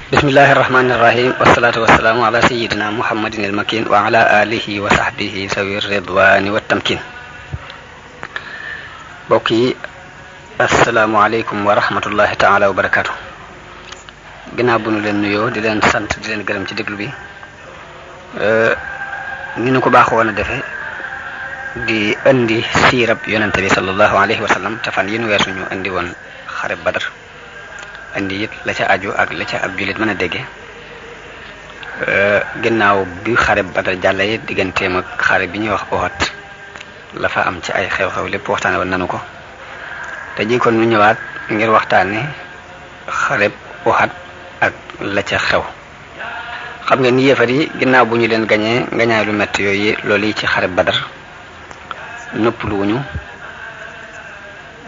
bismillahi irrahmani irrahim wasalaatu wasalaamu ala sayidina muhammadin almakin wa ala alihi wa sahbihi sawi ridwani wa tamkin. mbokk yi asalaamualeykum wa rahmatullahi taala wa barakatu. ginnaaw bu nu leen nuyoo di leen sant di leen gërëm ci déglu bi ni nu ko baaxoon a defe di indi siirab yonente bi sallallahu alayhi wa sallam te fan yi nu weesu ñu indi woon xare Badar, indi it la ca aju ak la ca ab jullit mën a dégge. ginnaaw bi xare Badar jàlla it digganteem ak xare bi ñuy wax Uhud la fa am ci ay xew-xew lépp waxtaane woon nanu ko, te ji kon nu ñëwaat ngir waxtaane xare Uhud ak la ca xew. xam nga ni yéefar yi ginnaaw bu ñu leen gañee ngañaay lu metti yooyu loolu yi ci xare Badar noppaluwuñu,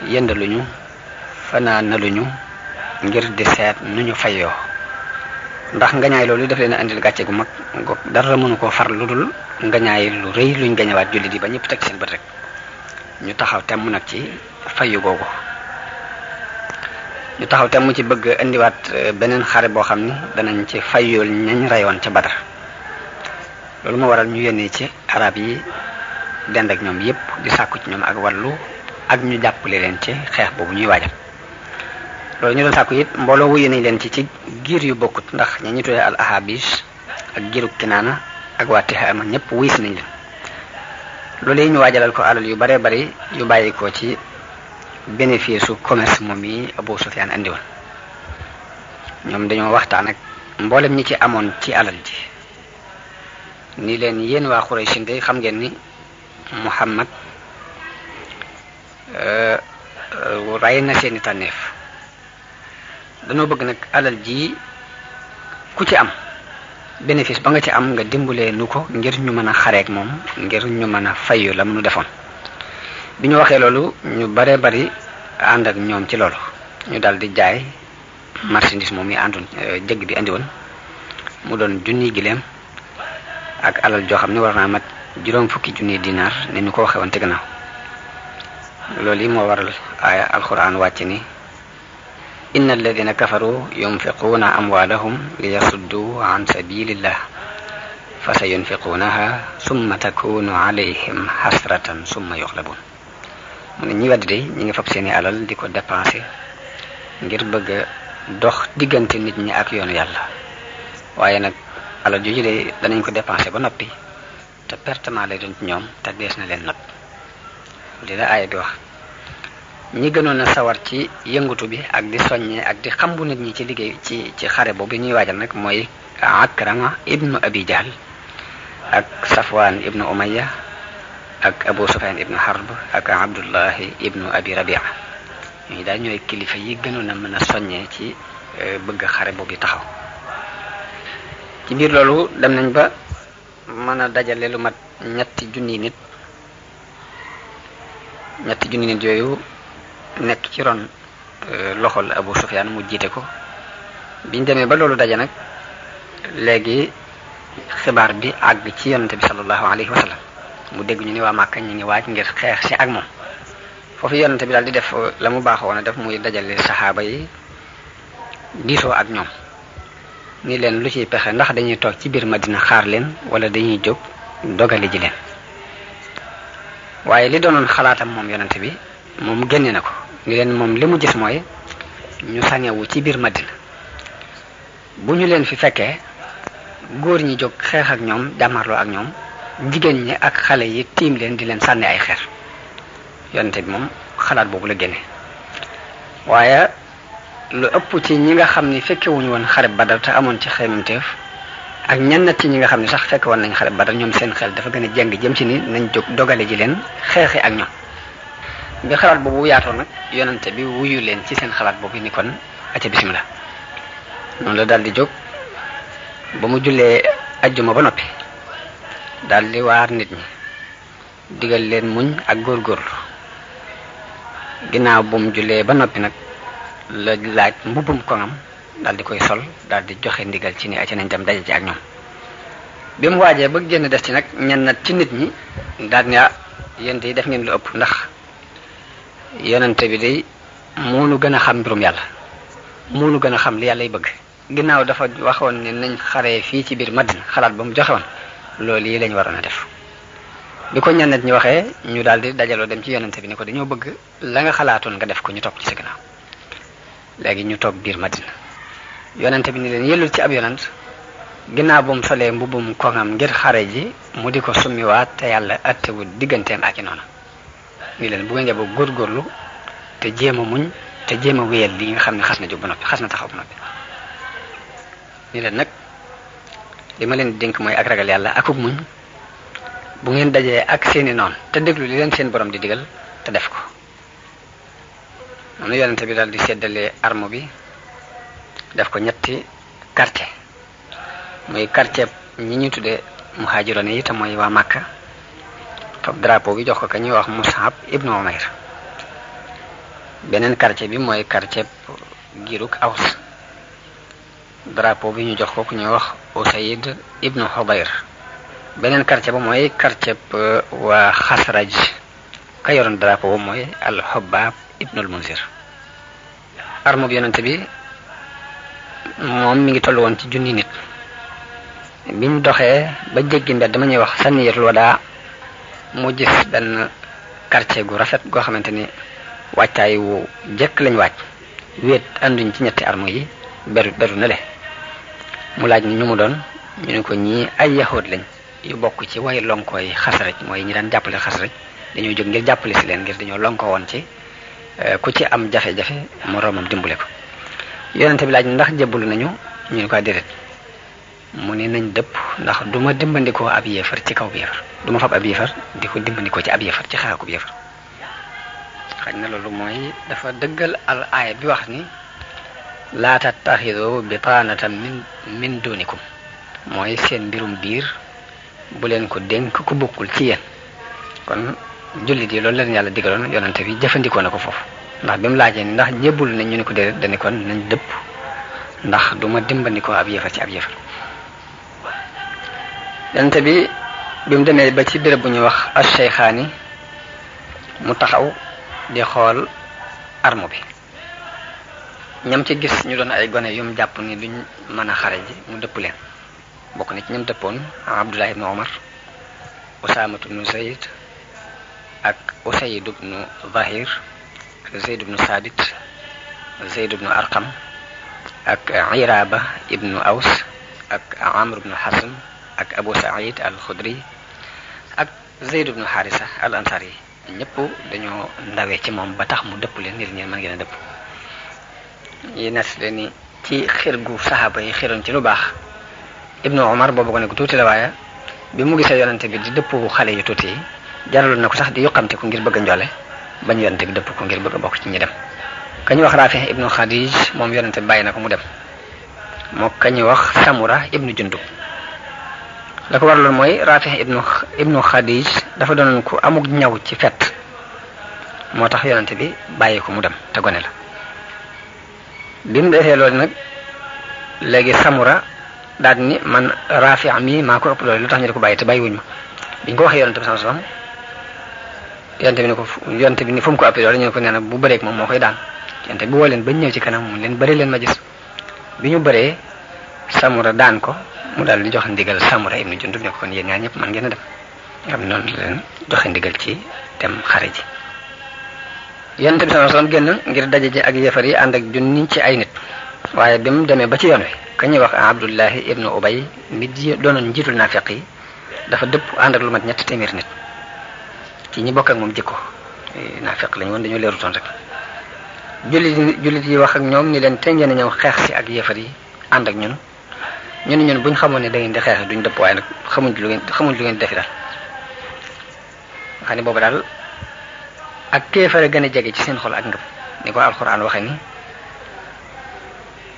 yëndaluñu, fanaanaluñu ngir di seet nu ñu fayoo, ndax ngañaay loolu daf leen a andil gàcce gu mag dara mënu koo far lu dul ngañaay lu rëy luñ gañewaat jullit yi ba ñëpp teg seen bët rek. ñu taxaw temm nag ci fayu googu, ñu taxaw temm ci bëgg indiwaat beneen xare boo xam ni danañ ci fayul ñañ reyoon ca Badar. loolu moo waral ñu yónnee ci arab yi dend ak ñoom yépp di sàkku ci ñoom ak wàllu ak ñu jàppale leen ci xeex boobu ñuy waajal. loolu ñu doon sàkku it mbooloo wuyu nañ leen ci giir yu bokkut, ndax ña ñu tuddee al ahabis ak giiru Kinaana ak waa Tihaama ñëpp wuyu si nañ leen. loolu yi ñu waajalal ko alal yu baree bari yu bàyyi ko ci bénéfice su commerce moom yi Abu Sufyaan andi woon. ñoom dañoo waxtaan ak mboolem ñi ci amoon ci alal ji ni leen yéen waa Quraysh de xam ngeen ni Muhammad ray na seeni tànneef. dañoo bëgg nag alal ji ku ci am bénéfice ba nga ci am nga dimbalee nu ko ngir ñu mën a xareek moom, ngir ñu mën a fayu la mu nu defoon. bi ñu waxee loolu ñu baree bari ànd ak ñoom ci loolu, ñu daal di jaay marchandise moom yi àndoon jëgg bi andi woon mu doon junniy gileem ak alal joo xam ne war naa mat juróom fukki junniy dinaar ni ñu ko waxee woon te gannaaw. loolu yi moo waral aaya alquran wàcc ni inna alladina kafaru yunfiquuna amwaalahum liyasuddu an sabilillah fa sa yunfiquunaha summa takunu alayhim hasratan summa yuxlabun. mu ne ñi weddi de ñi ngi fab seeni alal di ko dépensé ngir bëgg a dox diggante nit ñi ak yoonu yàlla, waaye nag alal jooju de danañ ko dépensé ba noppi te pertement lay doon ci ñoom te dees na leen not. li la aaya bi wax. ñi gënoon a sawar ci yëngutu bi ak di soññee ak di xambu nit ñi ci liggéey ci xare boobu ñuy waajal nag mooy Akrama ibnu Abi Jahl ak Safwan ibnu Umayya ak Abu Sufyan ibnu Harb ak Abdullahi ibnu Abi Rabia. ñooñu daal ñooy kilifa yi gënoon a mën a soññee ci bëgg xare boobu taxaw. ci biir loolu dem nañ ba mën a dajale lu mat ñetti junni nit yooyu nekk ci ron loxol Abu Sufyaan mu jiite ko. biñ demee ba loolu daje nag léegi xibaar bi àgg ci yonente bi sallallahu alayhi wa sallam mu dégg ñu ni waa Màkka ñu ngi waaj ngir xeex si ak moom. foofu yonente bi daal di def la mu baaxoon a def muy dajale saxaaba yi diisoo ak ñoom ni leen lu ciy pexe, ndax dañuy toog ci biir Madina xaar leen wala dañuy jóg dogale ji leen. waaye li doonoon xalaatam moom yonente bi moom génne na ko ni leen moom li mu gis mooy ñu sañewu ci biir Madina, bu ñu leen fi fekkee góor ñi jóg xeex ak ñoom jàmmarloo ak ñoom, jigéen ñi ak xale yi tiim leen di leen sànni ay xeer. yonente bi moom xalaat boobu la génne. waaye lu ëpp ci ñi nga xam ni fekkewuñu woon xare Badar te amoon ci xememteef ak ñenn ci ñi nga xam ne sax fekke woon nañ xare Badar, ñoom seen xel dafa gën a jeng jëm ci ni nañ jóg dogale ji leen xeexi ak ñoom. bi xalaat boobu yaatoo nag yonente bi wuyu leen ci seen xalaat boobu ni kon aca bismillah. noonu la daal di jóg ba mu jullee ajjuma ba noppi daal di waar nit ñi digal leen muñ ak góorgóorlu. ginnaaw bu mu jullee ba noppi nag la laaj mbubbum koŋam daal di koy sol daal di joxe ndigal ci ni aca nañ dem daje ci ak ñoom. bi mu waajee ba génn des ci nag ñenn ci nit ñi daal ni yéen de def ngeen lu ëpp, ndax yonente bi day moo nu gën a xam mbirum yàlla, moo nu gën a xam li yàllay bëgg, ginnaaw dafa waxoon ne nañ xaree fii ci biir Madina xalaat ba mu joxe woon loolu yi lañ waroon a def bi ko ñenn ñi waxee ñu daal di dajaloo dem ci yonente bi ne ko dañoo bëgg la nga xalaatoon nga def ko ñu topp ci sa ginnaaw léegi ñu toog biir Madina yonente bi ni leen yellul ci ab yonent ginnaaw bu mu solee mbubbum koŋam ngir xare ji mu di ko summiwaat te yàlla attewul digganteem ak i noonu ni leen bu ngeen jaboo góorgóorlu te jéem a muñ te jéem a wéyal li nga xam ne xas na jóg ba noppi xas na taxaw ba noppi ni leen nag li ma leen dénk mooy ak ragal yàlla akub muñ bu ngeen dajee ak seeni noon te déglu li leen seen borom di digal te def ko noonu yonente bi daal di séddale arme bi def ko ñetti quartier muy quartier ñi ñu tuddee muhaajiroon yi te mooy waa Makka fab drapeau bi jox ko ka ñuy wax Mus'ab ibnu Umayr beneen quartier bi mooy quartier giirug Aws drapeau bi ñu jox ko ku ñuy wax Usayd ibnu Hudayr beneen quartier ba mooy quartier waa Xasraj ka yoroon drapeau ba mooy al-Hubbaab ibnul Munzir arme bi yonente bi moom mi ngi toll woon ci junni nit biñ doxee ba jéggi mbedd dama ñuy wax Saniyatul Wadaa mu gis benn quartier gu rafet goo xamante ni wàccaay wu jekk lañ wàcc wéet ànduñ ci ñetti arme yi beru na le mu laaj ni ñu mu doon ñu ne ko ñii ay yahood lañ yu bokk ci way lonkooy Xasraj mooy ñi daan jàppale Xasraj dañoo jóg ngir jàppale si leen ngir dañoo lonko woon ci ku ci am jafe-jafe moroomam dimbule ko yonente bi laaj ndax jébbalu nañu ñu ne ko déedéet mu ne nañ dëpp ndax du ma dimbandikoo ab yéefar ci kaw bi yéefar du ma fab ab yéefar di ko dimbandikoo ci ab yéefar ci xaaku bi yéefar xaj na loolu mooy dafa dëggal al aaya bi wax ni laa tattaxidu bitaanatan min dunikum mooy seen mbirum biir bu leen ko dénk ku bokkul ci yéen kon jullit yi loolu leen yàlla digaloon yonente bi jëfandikoo na ko foofu ndax bi mu laajee ni ndax jébbul nañ ñu ne ko déedéet dañu kon nañ dëpp ndax du ma dimbandikoo ab yéefar ci ab yéefar yonente bi mu demee ba ci béréb bu ñuy wax ash-Shaykhaani mu taxaw di xool arme bi ñam ci gis ñu doon ay gone yum jàpp ni duñ mën a xare ji mu dëpp leen bokk na ci ñam dëppoon Abdullah ibnu Omar Usaamatu ibnu Zayd ak Usayd ibnu Zahir Zayd ibnu Sabit Zayd ibnu Arqam ak Iraba ibnu Aws ak Amr ibnu Hasm ak Abu Sa'id al-Khudri ak Zayd ibnu Harisa al-Ansari ñëpp dañoo ndawee ci moom ba tax mu dëpp leen ngir ñeen mën ngeen a dëpp yi nes leen ni ci xir gu saxaaba yi xiroon ci lu baax Ibnu Omar boobu ko ne ko tuuti la waaye bi mu gisee yonente bi di dëpp xale yu tuuti yi jaraloon na ko sax di yuqamte ko ngir bëgg a njole bañ yonente bi dëpp ko ngir bëgg a bokk ci ñi dem kañu wax Rafi ibnu Khadij moom yonente bi bàyyi na ko mu dem moo kañu wax Samura ibnu Jundub la ko waraloon mooy Rafi ibnu Khadij dafa doonoon ku amuk ñaw ci fet moo tax yonente bi bàyyi ko mu dem te gone la bi mu defee loolu nag léegi Samura daal ni man Rafi mi maa ko ëpp loolu lu tax ñu di ko bàyyi te bàyyi wuñ ma biñ ko waxee yonente bi sallallahu alayhi wasallam yonente bi ni fu mu ko ëppee loolu ñu ne ko nee na bu bëreeg moom moo koy daan yonente bi woo leen bañ ñëw ci kanam mu leen bëri leen ma gis bi ñu bëree Samura daan ko mu daal di joxe ndigal Samura ibnu Jundub ne ko kon yéen ñaar ñëpp man ngeen a dem nga xam noonu leen joxe ndigal ci dem xare ji yonente bi sallallahu alayhi wasallam génn ngir daje ji ak yéefar yi ànd ak junni ci ay nit waaye bi mu demee ba ci yoon wi ka ñuy wax Abdullahi ibnu Ubay mi doonoon njiitul naafiq yi dafa dëpp ànd ak lu mat 300 nit ci ñi bokk ak moom jikko naafiq lañu woon dañoo leerutoon rek jullit yi wax ak ñoom ni leen te ngeen a ñëw xeex si ak yéefar yi ànd ak ñun buñ xamoon ne da ngeen di xeex duñ dëpp waaye nag xamuñ lu ngeen defi daal xam ne boobu daal ak kéefare gën a jege ci seen xol ak ngëm ni ko alquran waxe ni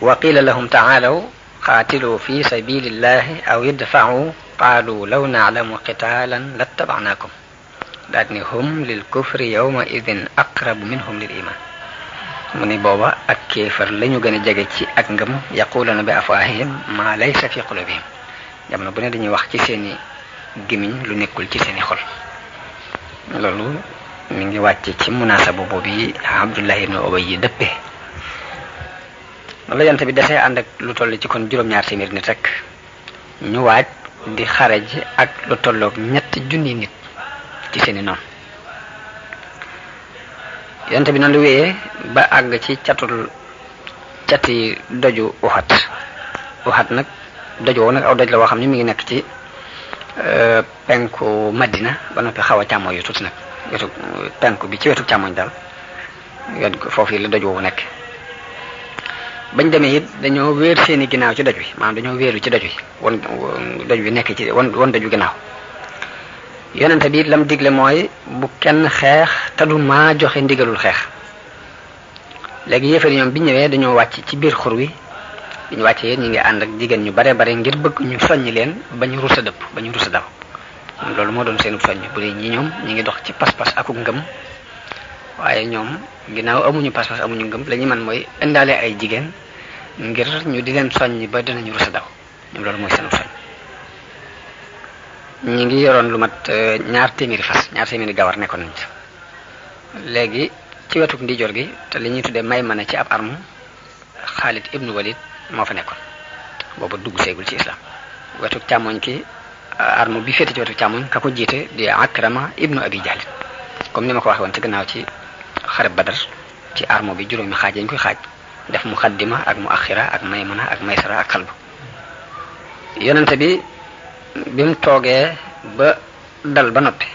wa qila lahum taalaw qaatilu fi sabilillahi aw idfa'u qaalu law na'lamu qitaalan lattaba'naakum daat ni hum lil kufri yawma idin aqrabu minhum lil iman mu ni booba ak kéefar lañu gën a jege ci ak ngëm yaquluna bi afwaahihim ma laysa fi qulubihim jamono bu ne dañuy wax ci seeni gémmiñ lu nekkul ci seeni xol loolu mi ngi wàcc ci munaasaba boobu yi Abdullah ibn Ubay yi dëppee la yonent bi desee ànd ak lu toll ci kon juróom-ñaar téeméeri nit rek ñu waaj di xare ji ak lu tolloog 3,000 nit ci seeni noonu. yonent bi noonu lu wéyee ba àgg ci cati doju Uhud nag doj woo nag aw doj la woo xam ne mi ngi nekk ci penku Madina ba noppi xaw a càmmooñ yu tuuti nag wetu penku bi ci wetu càmmooñ daal foofu la doj woowu nekk. bañ demee it dañoo wéer seeni ginnaaw ci doj wi maanaam dañoo wéeru ci doj wi won doj wi nekk ci won doj wi ginnaaw. yonente bi it lam digle mooy bu kenn xeex te du maa joxe ndigalul xeex. léegi yéefar ñoom bi ñëwee dañoo wàcc ci biir xur wi bi ñu wàccee ñu ngi ànd ak jigéen ñu bare bare ngir bëgg ñu soññ leen ba ñu rusa dëpp ba ñu rusa daw. loolu moo doon seenu soññ bu dee ñi ñoom ñi ngi dox ci pas-pas akuk ngëm waaye ñoom ginnaaw amuñu pas-pas amuñu ngëm la ñu mën mooy indaale ay jigéen ngir ñu di leen soññ ba dinañu rusa daw ñoom loolu mooy seenu soññ. ñi ngi yoroon lu mat 2 téeméeri fas 2 téeméeri gawar nekkoon nañ ci. léegi ci wetuk ndijoor gi te li ñuy tuddee may mën ci ab arme Xaalid ibnu Walid moo fa nekkoon booba dugg seegul ci islam. wetuk càmmoñ ki arme bi féete ci wetuk càmmoñ ka ko jiite di Akrama ibnu Abi Jahl comme ni ma ko waxee woon ci gannaaw ci xare Badar ci arme bi juróomi xaaj yañ koy xaaj def muqaddima ak muaxira ak maymuna ak maysara ak xalbu. yonente bi mu toogee ba dal ba noppi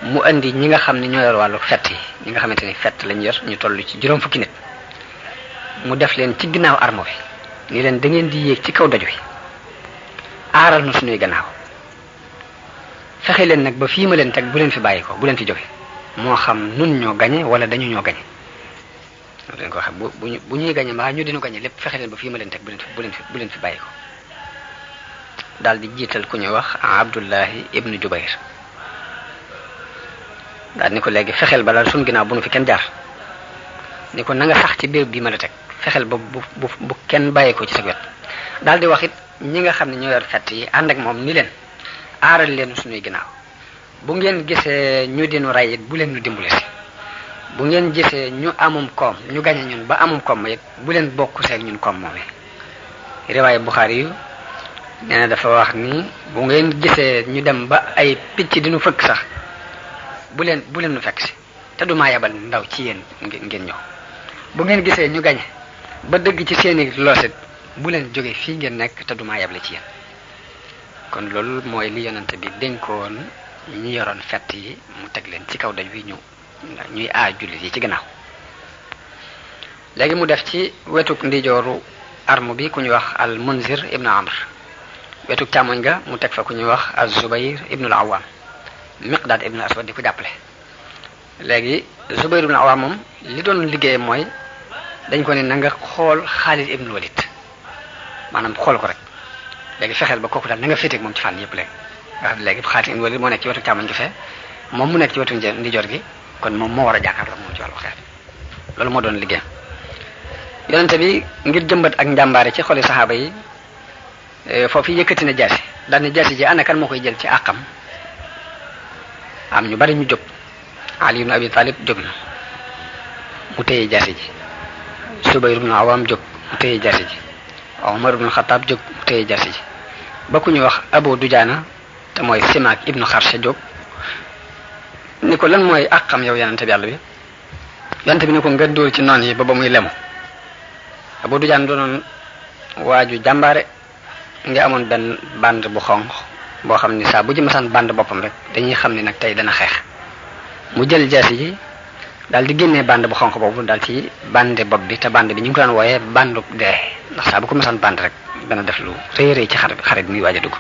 mu andi ñi nga xam ne ñoo yor wàllu fett yi ñi nga xamante ni fett lañ yor ñu toll ci juróom fukki nit mu def leen ci ginnaaw armo bi ni leen da ngeen di yéeg ci kaw doj wi aaral na suñuy gannaaw fexe leen nag ba fii ma leen teg bu leen fi bàyyi ko bu leen fi jóge moo xam nun ñoo gañe wala dañu ñoo gañe loolu leen ko wax bu ñuy gañe mbaa ñu dinu gañe lépp fexe leen ba fii ma leen teg bu leen fi bàyyi ko. daal di jiital ku ñuy wax Abdullahi ibnu Jubayr daal ni ko léegi fexeel ba daal suñ ginnaaw bu nu fi kenn jaar ni ko na nga sax ci béréb bi ma la teg fexeel ba bu kenn bàyyi ko ci sa wet. daal di wax it ñi nga xam ne ñoo yor fett yi ànd ak moom ni leen aaral leen suñuy ginnaaw bu ngeen gisee ñu dinu ray it bu leen ñu dimbale si bu ngeen gisee ñu amum koom ñu gañe ñun ba amum koom it bu leen bokk seeg ñun koom moomee. riwaaye Buxaari yu nee na dafa wax ni bu ngeen gisee ñu dem ba ay picc dinu fëkk sax bu leen nu fekk si te du maa yabal ndaw ci yéen ngeen ñëw bu ngeen gisee ñu gañe ba dëgg ci seeni loosit bu leen jógee fii ngeen nekk te du maa yabale ci yéen. kon loolu mooy li yonante bi dénkoon ñi yoroon fett yi mu teg leen ci kaw daj wi ñuy jullit yi ci gannaaw. léegi mu def ci wetuk ndijooru arme bi ku ñuy wax al Munzir ibnu Amr wetuk càmmoñ ga mu teg fa ku ñuy wax az-Zubayr ibnu al-Awwam Miqdaad ibnu Aswad di ko jàppale. léegi Zubayr ibnu al-Awwam moom li doon liggéeyam mooy dañ ko ne na nga xool Xaalid ibnu Walid maanaam xool ko rek léegi fexeel ba kooku daal na nga féeteeg moom ci fànn yëpp léegi nga xam ne léegi Xaalid ibnu Walid moo nekk ci wetu càmmoñ gi fee moom mu nekk ci wetu ndijoor gi kon moom moo war a jàkkaarloo moom ci wàllu xeex loolu moo doon liggéeyam. yonente bi ngir jëmbat ak njàmbaare ci xoli saxaaba yi foofu yëkkati na jaasi daal ne jaasi ji ana kan moo koy jël ci àqam am ñu bari ñu jóg Ali ibn Abi Talib jóg na mu téye jaasi ji Subayr ibn Awam jóg mu téye jaasi ji Umar ibn Khattab jóg mu téye jaasi ji ba ku ñu wax Abu Dujaana te mooy Simaak ibnu Xarsha jóg ni ko lan mooy àqam yow yonente bi yàlla bi yonente bi ni ko nga dóor ci noon yi ba muy lemu. Abu Dujaan doonoon waaju jàmbaare nga amoon benn band bu xonq boo xam ni saa bu ci masaan band boppam rek dañuy xam ni nag tey dana xeex mu jël jaasi ji daal di génnee band bu xonq boobu daal ci bande bopp bi te band bi ñu ngi ko daan wooyee bandu dee ndax saa bu ko masaan band rek dana def lu rëy rëy ci xare bi muy waaj a dugg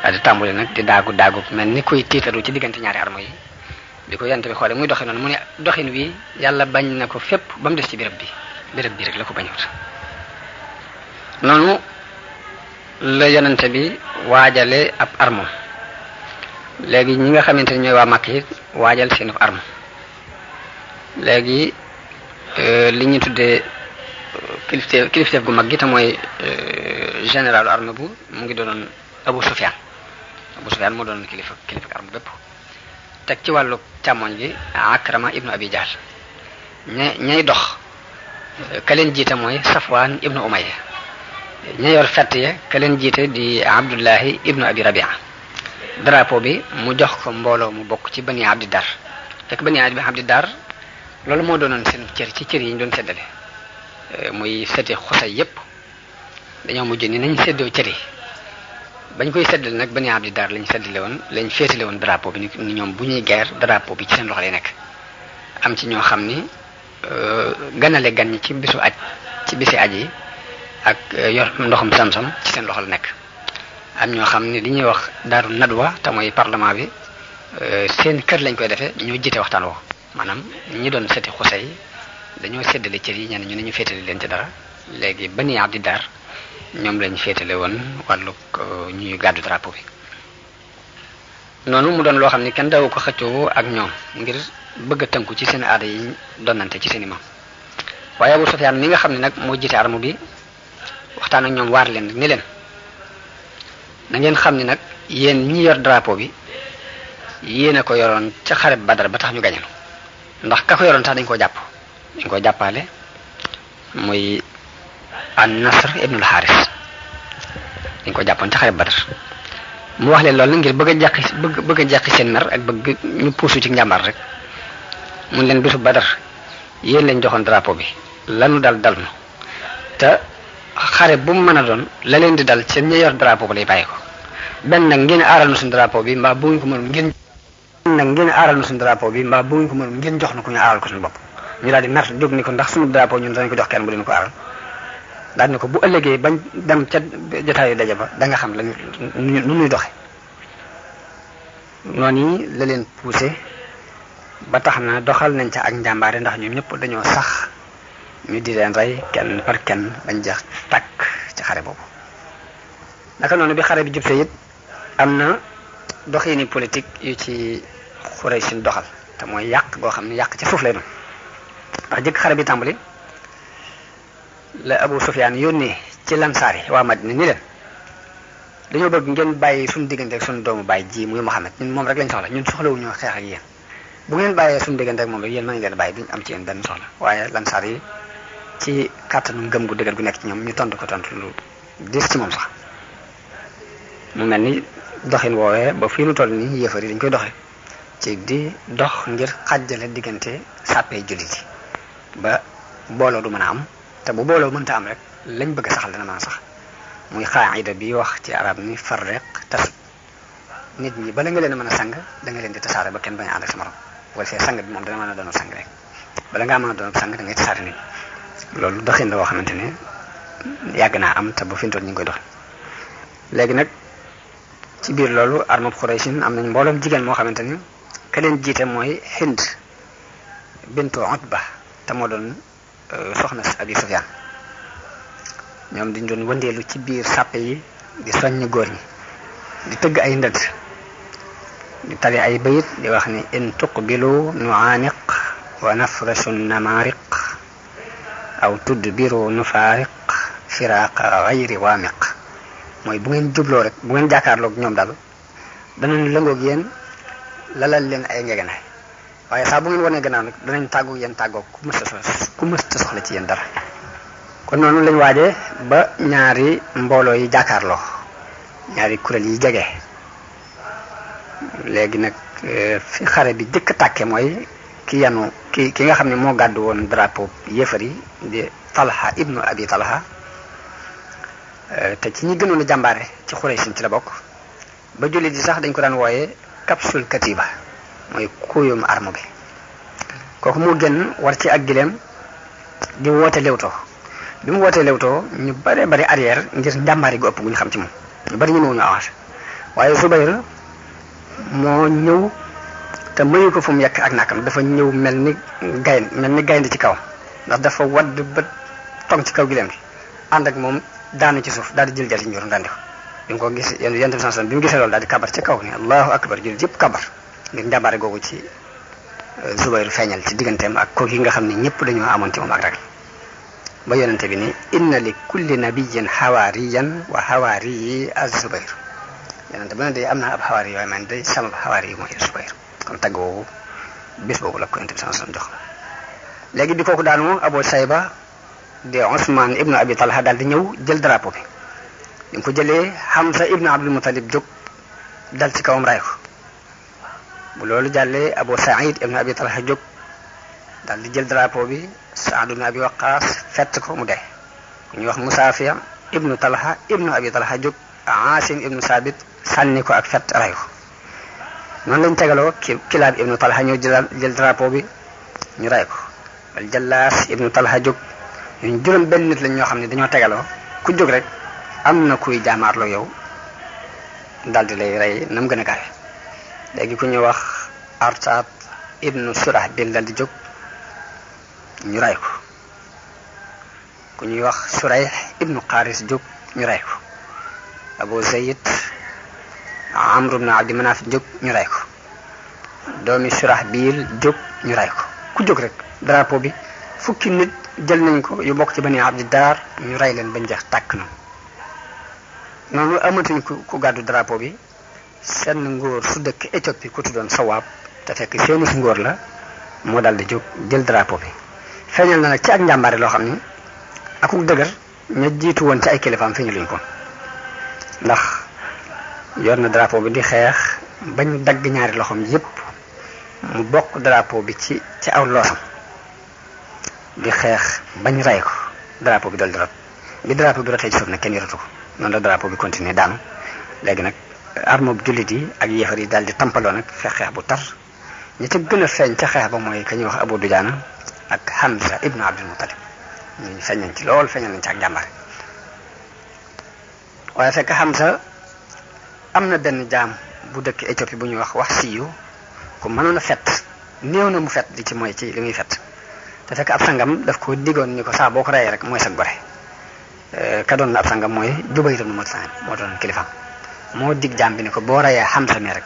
daal di tàmbali nag di daagu mel ni kuy tiitaru ci diggante ñaari armo yi bi ko yent bi xoolee muy doxi noonu mu ne doxin wi yàlla bañ na ko fépp ba mu des ci béréb bi rek la ko bañut. noonu la yonente bi waajale ab arme léegi ñi nga xamante ni ñooy waa Makka yi waajal seen arme léegi li ñu tuddee kilifteef gu mag gi te mooy général arme bu mu ngi doonoon Abu Sufyaan moo doon kilifa arme bépp teg ci wàllu càmmoñ gi Akrama ibnu Abi Jahl ñay dox ka leen jiite mooy Safwaan ibnu Umayya ña yor fett ya ka leen jiite di Abdullahi ibnu Abi Rabia drapeau bi mu jox ko mbooloo mu bokk ci Bani Abdi Dar fekk Bani Abdi Dar loolu moo doonoon seen cër ci cër yi ñu doon séddale muy seti Xusay yépp dañoo mujj ni nañ séddoo cër yi bañ koy séddale nag Bani Abdi Dar lañ séddale woon lañ féetale woon drapeau bi ni ñoom bu ñuy guerre drapeau bi ci seen loxo lay nekk am ci ñoo xam ni ganale gan ñi ci bisu aj ci bisi aj yi ak yor ndoxum sam-sam ci seen loxo la nekk am ñoo xam ni li ñuy wax daaru nadwa te mooy parlement bi seen kër lañ koy defee ñoo jiite waxtaan woo maanaam ñi doon seti Xusay dañoo séddale cër yi ñenn ñu ne ñu féetale leen ci dara léegi Bani Abdi Dar ñoom lañ féetale woon wàllu ñuy gàddu drapeau bi noonu mu doon loo xam ni kenn daw ko xëccoo ak ñoom ngir bëgg a tënku ci seen aada yi donnante ci seen imam waaye Abu Sufyaan mi nga xam ne nag moo jiite arme bi waxtaan ak ñoom waar leen ni leen na ngeen xam ni nag yéen ñi yor drapeau bi yéen a ko yoroon ca xare Badar ba tax ñu gañal ndax ka ko yoroon tax dañ koo jàppale muy an-Nasr ibnul Haris dañ ko jàppoon ca xare Badar mu wax leen loolu ngir bëgg a jàqi seen mer ak bëgg ñu puusu ci njàmbaar rek mun leen bisu Badar yéen lañ joxoon drapeau bi lanu dal nu te xare bu mu mën a doon la leen di dal seen ña yor drapeau bi lay bàyyi ko benn nag ngeen aaral na suñu drapeau bi mbaa bu ngeen ko mënul ngeen jox na ko ñu aaral ko suñu bopp ñu daal di mer jóg ni ko ndax suñu drapeau ñun dañ ko jox kenn bu leen ko aaral daal ni ko bu ëllëgee bañ dem ca jotaayu daje ba da nga xam lañu nu ñuy doxe noonu yi la leen poussé ba tax na doxal nañ ca ak njàmbaare ndax ñoom ñëpp dañoo sax ñu di leen rey kenn par kenn bañ jeex tàkk ci xare boobu naka noonu bi xare bi jub see it am na doxini politique yu ci Xuraysh doxal te mooy yàq goo xam ne yàq ci suuf lay doon ndax jëkk xare bi tàmbali la Abu Sufyaan yónnee ci lansaar yi waa Madina ni leen dañoo bëgg ngeen bàyyi suñu diggante ak suñu doomu baay ji muy Muhammad ñun moom rek lañ soxla ñun soxlawuñu ñoo xeex ak yéen bu ngeen bàyyee suñu diggante ak moom rek yéen mën ngeen bàyyi duñ am ci yéen benn soxla waaye lansaar yi ci kàttanu ngëm gu dëgër gu nekk ci ñoom ñu tontu lu dis ci moom sax mu mel ni doxin woowee ba fii nu toll nii yéefar yi dañ koy doxe ci di dox ngir xàjjale diggante sàppee jullit yi ba booloo du mën a am te bu booloo mënta am rek lañ bëgg a saxal dana mën a sax muy xaayida bi wax ci arab ni farriq tasud nit ñi bala nga leen a mën a sang da nga leen di tasaare ba kenn bañ a ànd ak sa morom wala fee sang bi moom dana mën a doon sang rek bala ngaa mën a doon sang da ngay tasaare nit loolu doxin la woo xamante ne yàgg naa am te ba fi mu toll ñu ngi koy dox léegi nag ci biir loolu armab Xuraysin am nañ mbooloom jigéen moo xamante ni ka leen jiite mooy Hind bintu Utba te moo doon soxna si Abi Sufyaan ñoom dañ doon wëndeelu ci biir sàppe yi di soññ góor ñi di tëgg ay ndënd di tali ay bayit di wax ni in tuqbilu nuaaniq wa nafrashu namariq aw tudbiru nufaariq firaqa gayri waamiq mooy bu ngeen jubloo rek bu ngeen jàkkaarloog ñoom daal danañ lëngoog yéen lalal leen ay ngegenaay waaye saa bu ngeen wanee gannaaw nag danañ tàggoog yéen tàggoog ku mësta soxla ci yéen dara kon noonu lañ waajee ba ñaari mbooloo yi jàkkaarloo ñaari kuréel yi jege léegi nag fi xare bi jëkk tàkke mooy ki nga xam ne moo gàddu woon drapeau yéefar yi di Talha ibnu Abi Talha te ci ñi gënoon a jàmbaare ci Xuraysin ci la bokk ba jullit yi sax dañ ko daan wooyee capsule katiba mooy kuuyum arme bi kooku moo gën war ci ak gileem di woote lewtoo bi mu wootee lewtoo ñu bare bari arrière ngir njàmbaar gu ëpp gu ñu xam ci moom ñu bari ñu ñu avancé waaye Zubayr moo ñëw te mayu ko fu mu yekk ak nakam dafa ñëw mel ni gaynde ci kaw ndax dafa wadd ba tong ci kaw gileem gi ànd ak moom daanu ci suuf daal di jël jati ñor ndandi ko bi mu ko gis yonent bi sallallahu bi mu gisee loolu daal di kabar ci kaw ni allahu akbar jël yëpp kabar ngir njàmbaare googu ci Zubayr feeñal ci digganteem ak kooku yi nga xam ne ñëpp dañoo amoon ci moom ak ragal ba yonente bi ni inna li kulli nabiyyin hawaariyan wa hawaariyi az-Zubayr yonente bu ne day am naa ab hawaari yooyu man day sama hawaari yi mooy Zubayr kon tagg woowu bés boobu la ko yonente bi sallallahu alayhi wasallam jox léegi di kooku daanu Abu Sayba di Usman ibnu Abi Talha daal di ñëw jël drapeau bi ñu ko jëlee Hamza ibnu Abdul Muttalib jóg dal ci kawam ray ko bu loolu jàllee Abu Sa'id ibnu Abi Talha jóg daal di jël drapeau bi Sa'd ibnu Abi Waqqas fett ko mu dee ku ñuy wax Musafi ibnu Talha ibnu Abi Talha jóg Asim ibnu Sabit sànni ko ak fett ray ko noonu lañ tegaloo Kilaab ibnu Talha ñëw jël drapeau bi ñu ray ko wal Jallaas ibnu Talha jóg ñun juróom benn nit lañ ñoo xam ne dañoo tegaloo ku jóg rek am na kuy jaamaarloo yow daldi lay rey nam gën a gaawe léegi ku ñuy wax Artaat ibnu Surahbil daldi jóg ñu ray ko ku ñuy wax Surayh ibnu Qaris jóg ñu ray ko Abu Zayd Amr ibnu Abdi Manaf jóg ñu ray ko doomi Surahbil jóg ñu ray ko ku jóg rek drapeau bi fukki nit jël nañ ko yu bokk ci Bani Abdi Daar ñu ray leen bañ jeex tàkk na noonu amatuñ ku gàddu drapeau bi seen ngóor su dëkk Éthiopie ku tuddoon Sawaab te fekk seenu si ngóor la moo dal di jóg jël drapeau bi feeñal na nag ci ak njàmbaare loo xam ni akuk dëgër ña jiitu woon ci ay kilifaam feeñu luñ ko ndax yor na drapeau bi di xeex bañ dagg ñaari loxoom yépp mu bokk drapeau bi ci aw loosam di xeex bañ ray ko drapeau bi dal di rot bi drapeau bi rotee ci suuf nag kenn yoratu ko noonu la drapeau bi continuer daanu léegi nag arme bu jullit yi ak yéefar yi daal di tampaloo nag xeex bu tar ñi ca gën a feeñ ca xeex ba mooy ka ñuy wax Abu Dujaana ak Hamza ibnu Abdul Muttalib ñu feeñ nañ ci lool feeñal nañ ci ak njàmbaare waaye fekk Hamza am na benn jaam bu dëkk Éthiopie bu ñuy wax Siyu ku mënoon a fett néew na mu fett di ci mooy ci li muy fett te fekk ab sangam daf ko digoon ni ko saa boo ko reyee rek mooy sa gore ka doon na ab sangam mooy Jubayr ibn Mut'im moo doon kilifaam moo dig jaam bi ni ko boo reyee Hamza mi rek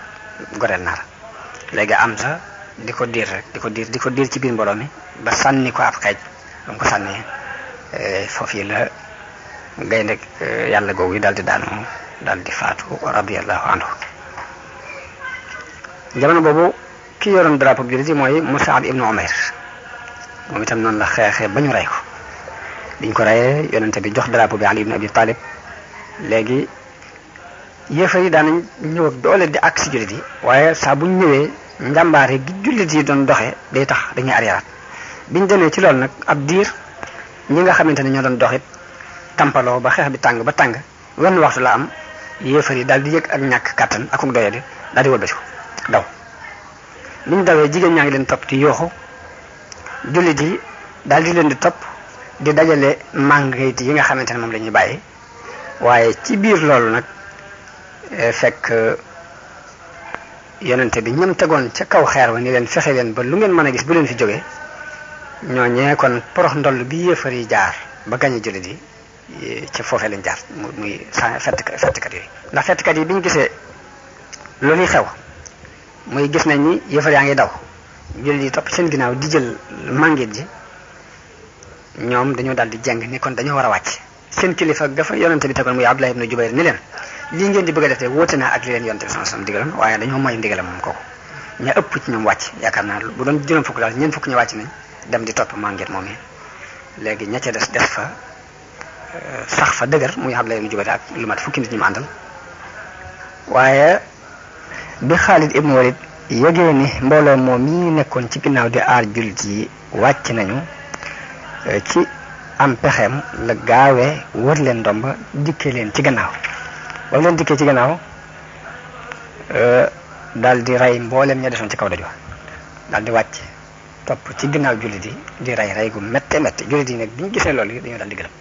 goreel naa la léegi Hamza di ko diir rek di ko diir ci biir mbooloo mi ba sànni ko ab xeej ba mu ko sànnee foofu yi la gaynde yàlla googu yi daal di daanu daal di faatu radiyallahu anhu jamono boobu ki yoroon drapeau bi di mooy Mus'ab ibnu Umayr moom itam noonu la xeexee ba ñu rey ko biñ ko reyee yonente bi jox drapeau bi Ali ibn Abi Talib léegi yéefar yi daanañ ñëw ak doole di ak si jullit yi waaye saa buñ ñëwee njàmbaare gi jullit yi doon doxee day tax dañuy arriéraat biñ demee ci loolu nag ab diir ñi nga xamante ne ñoo doon doxit tampaloo ba xeex bi tàng ba tàng wenn waxtu la am yéefar yi daal di yëg ak ñàkk kàttan akuk doyadi daal di wëlbatiku daw biñ dawee jigéen ñaa ngi leen topp di yooxu jullit yi daal di leen di topp di dajale màngayit yi nga xamante ne moom la ñuy bàyyi waaye ci biir loolu nag fekk yonente bi ñam tegoon ca kaw xeer wa ni leen fexe leen ba lu ngeen mën a gis bu leen fi jógee ñooñee kon porox ndoll bi yéefar yi jaar ba gañe jullit yi ca foofee lañ jaar muy fettkat yooyu ndax fettkat yi bi ñu gisee loolu yi xew muy gis nañ ni yéefar yaa ngi daw jullit yi topp seen ginnaaw di jël màngit ji ñoom dañoo daal di jeng ni kon dañoo war a wàcc seen kilifa gafa yonente bi tegoon muy Abdullah ibn Jubayr ni leen lii ngeen di bëgg a def te wóote naa ak li leen yonente bi sallallahu alayhi wasallam digaloon waaye dañoo mooy ndigalam moom kooku ña ëpp ci ñoom wàcc yaakaar naa bu doon juróom fukk daal ñeent fukk ñu wàcc nañ dem di topp màngit moom yi léegi ña ca des fa sax fa dëgër muy Abdullah ibn Jubayr ak lu mat fukki nit ñu mu àndal waaye bi Xaalid ibn Walid yëgee ni mbooloo moom yi nekkoon ci ginnaaw di aar jullit yi wàcc nañu ci am pexeem la gaawee wër leen ndomba dikkee leen ci gannaaw ba leen dikkee ci gannaaw daal di rey mbooleem ña desoon ci kaw daju daal di wàcc topp ci ginnaaw jullit yi di rey gu métte métte jullit yi nag bi ñu gisee loolu dañoo daal di gëlëm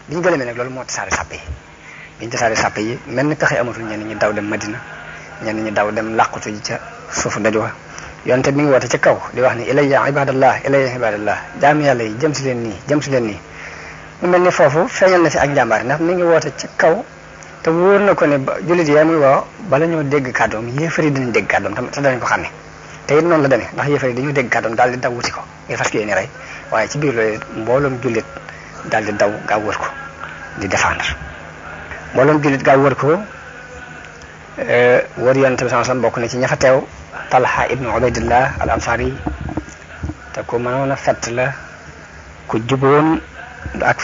bi ñu gëlëmee nag loolu moo tasaare sàppe yi bi ñu tasaare sàppe yi mel ni pexe amatul ñenn ñi daw dem Madina ñenn ñi daw dem làqutu ji ca suufu daju wa yonte mi ngi woote ci kaw di wax ni ilayya ibadallah jaam yàlla yi jëm si leen nii mu mel ni foofu feeñal na fi ak njàmbaar ndax mi ngi woote ci kaw te wóor na ko ne jullit yi muy woo bala ñoo dégg kàddoom yéefar yi dinañ dégg kàddoom te danañ ko xàmme te it noonu la demee ndax yéefar yi dañoo dégg kàddoom daal di daw wuti ko ngir fas yéene rey waaye ci biir loolu mbooloom jullit daal di daw gaaw wër ko di défendre mbooloom jullit gaaw wër ko wër yonte bi sallallahu alayhi wasallam bokk na ci ña fa teew Talha ibnu Ubaydillah al Ansari te ku mënoon a fett la ku juboon ak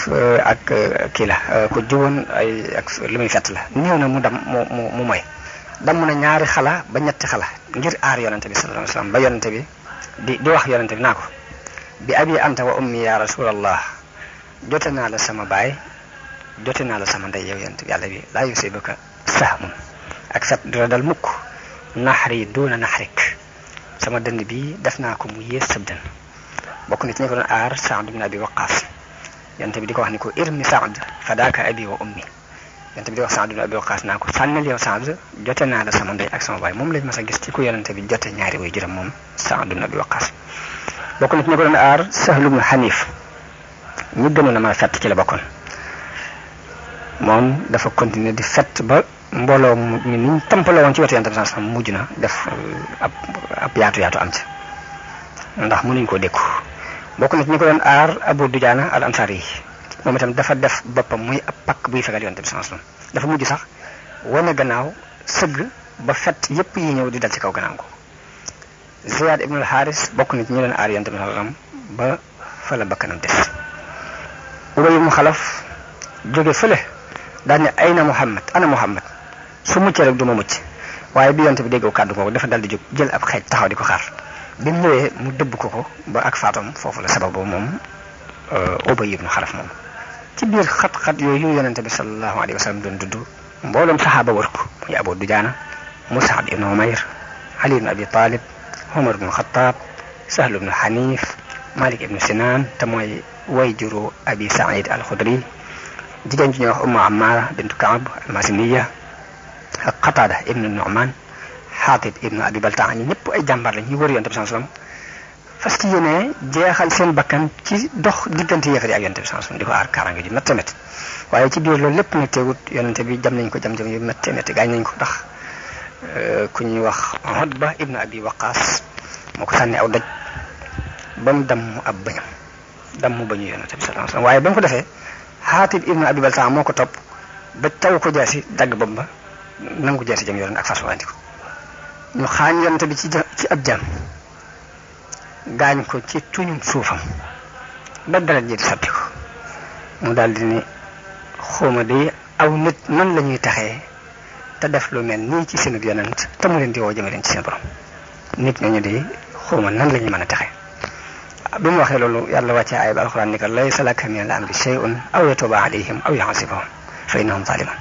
kii la ku juwoon ay ak li muy fett la néew na mu dam mu moy damm na ñaari xala ba ñetti xala ngir aar yonente bi sallallahu alayhi wasallam ba yonente bi di wax yonente bi naa ko bi abi anta wa ummi ya rasulallah jote naa la sama baay jote naa la sama ndey yow yonente bi yàlla bi laa yusibuka sahmun ak fet dina dal mukk naxari doona naxarik sama dënd bi def naa ko mu yées sab dënn bokk na ci ñi ko doon aar Saad ibn Abi Waqqas yonente bi di ko wax ni ko irmi Saad fadaaka abi wa ummi yonente bi di wax Saad ibn Abi Waqqas naa ko sànnal yow Saad jote naa la sama ndey ak sama baay moom lañ mas a gis ci ku yonente bi jote ñaari way juram moom Saad ibn Abi Waqqas bokk na ci ñi ko doon aar Sahl ibn Hanif ñu gënoon a mën a fett ci la bokkoon moom dafa continuer di fett ba mbooloo mi niñ tampale woon ci wetu yonente bi sallallahu alayhi wasallam mujj na def ab yaatu am ci ndax mënuñ koo dékku bokk na ci ñi ko doon aar Abu Dujaana al Ansari yi moom itam dafa def boppam muy ab pakk buy fegal yonente bi sallallahu alayhi wasallam dafa mujj sax wane gannaaw sëgg ba fett yépp yi ñëw di dal ci kaw gannaaw ko Ziyad ibn al-Haris bokk na ci ñi doon aar yonente bi sallallahu alayhi wasallam ba fa la bakkanam des Ubay ibn Xalaf jóge fële daal ne ayna Muhammad ana Muhammad su muccee rek du ma mucc waaye bi yonente bi déggoo kàddu googu dafa dal di jóg jël ab xeej taxaw di ko xaar bi mu ñëwee mu dëbb ko ba ak faatam foofu la sababu moom Ubay ibn Xalaf moom ci biir xat-xat yooyu yonente bi sallallahu alayhi wa sallam doon dudd mbooloom saxaaba wër ko muy Abu Dujaana Mus'ab ibn Umayr Ali ibn Abi Talib Umar ibn Khattab Sahl ibn Hanif Malik ibn Sinan te mooy way juru Abi Sa'id al-Khudri jigéen ji ñuy wax Ummu Ammara bintu Ka'b al-Masiniya ak Qatada ibn Nu'man Xaatib ibn Abi Baltaa ñi ñëpp ay jàmbaar lañ ñu wër yonente bi sallallahu alayhi wasallam fas ci yéene jeexal seen bakkan ci dox diggante yéefar yi ak yonente bi sallallahu alayhi wasallam di ko aar kaaraange ji métte métti waaye ci biir loolu lépp nag teewut yonente bi jam nañ ko jam yu métte métti gaañ nañ ko ndax ku ñuy wax Utba ibn Abi Waqqas moo ko sànni aw doj ba mu damm ab bëñam damm bëñu yonente bi sallallahu alayhi wasallam waaye ba mu ko defee Xaatib ibn Abi Baltaa moo ko topp ba taw ko jaasi dagg bopp ba nangu jaasi jëm yoroon ak fas wandi ko ñu xaañ yonente bi ci ab jam gaañ ko ci tuñum suufam ba deret ji di sotti ko mu daal di ni xawma di aw nit nan la ñuy taxee te def lu mel nii ci seen yonent te mu leen di woo jëme leen ci seen borom nit ñooñu di xawma nan la ñuy mën a taxee bi mu waxee loolu yàlla wàccee aaya bi alxuraan ni ko laysa laka min al-amri shay'un aw yatuba alayhim aw yu'azibahum fa innahum zalimun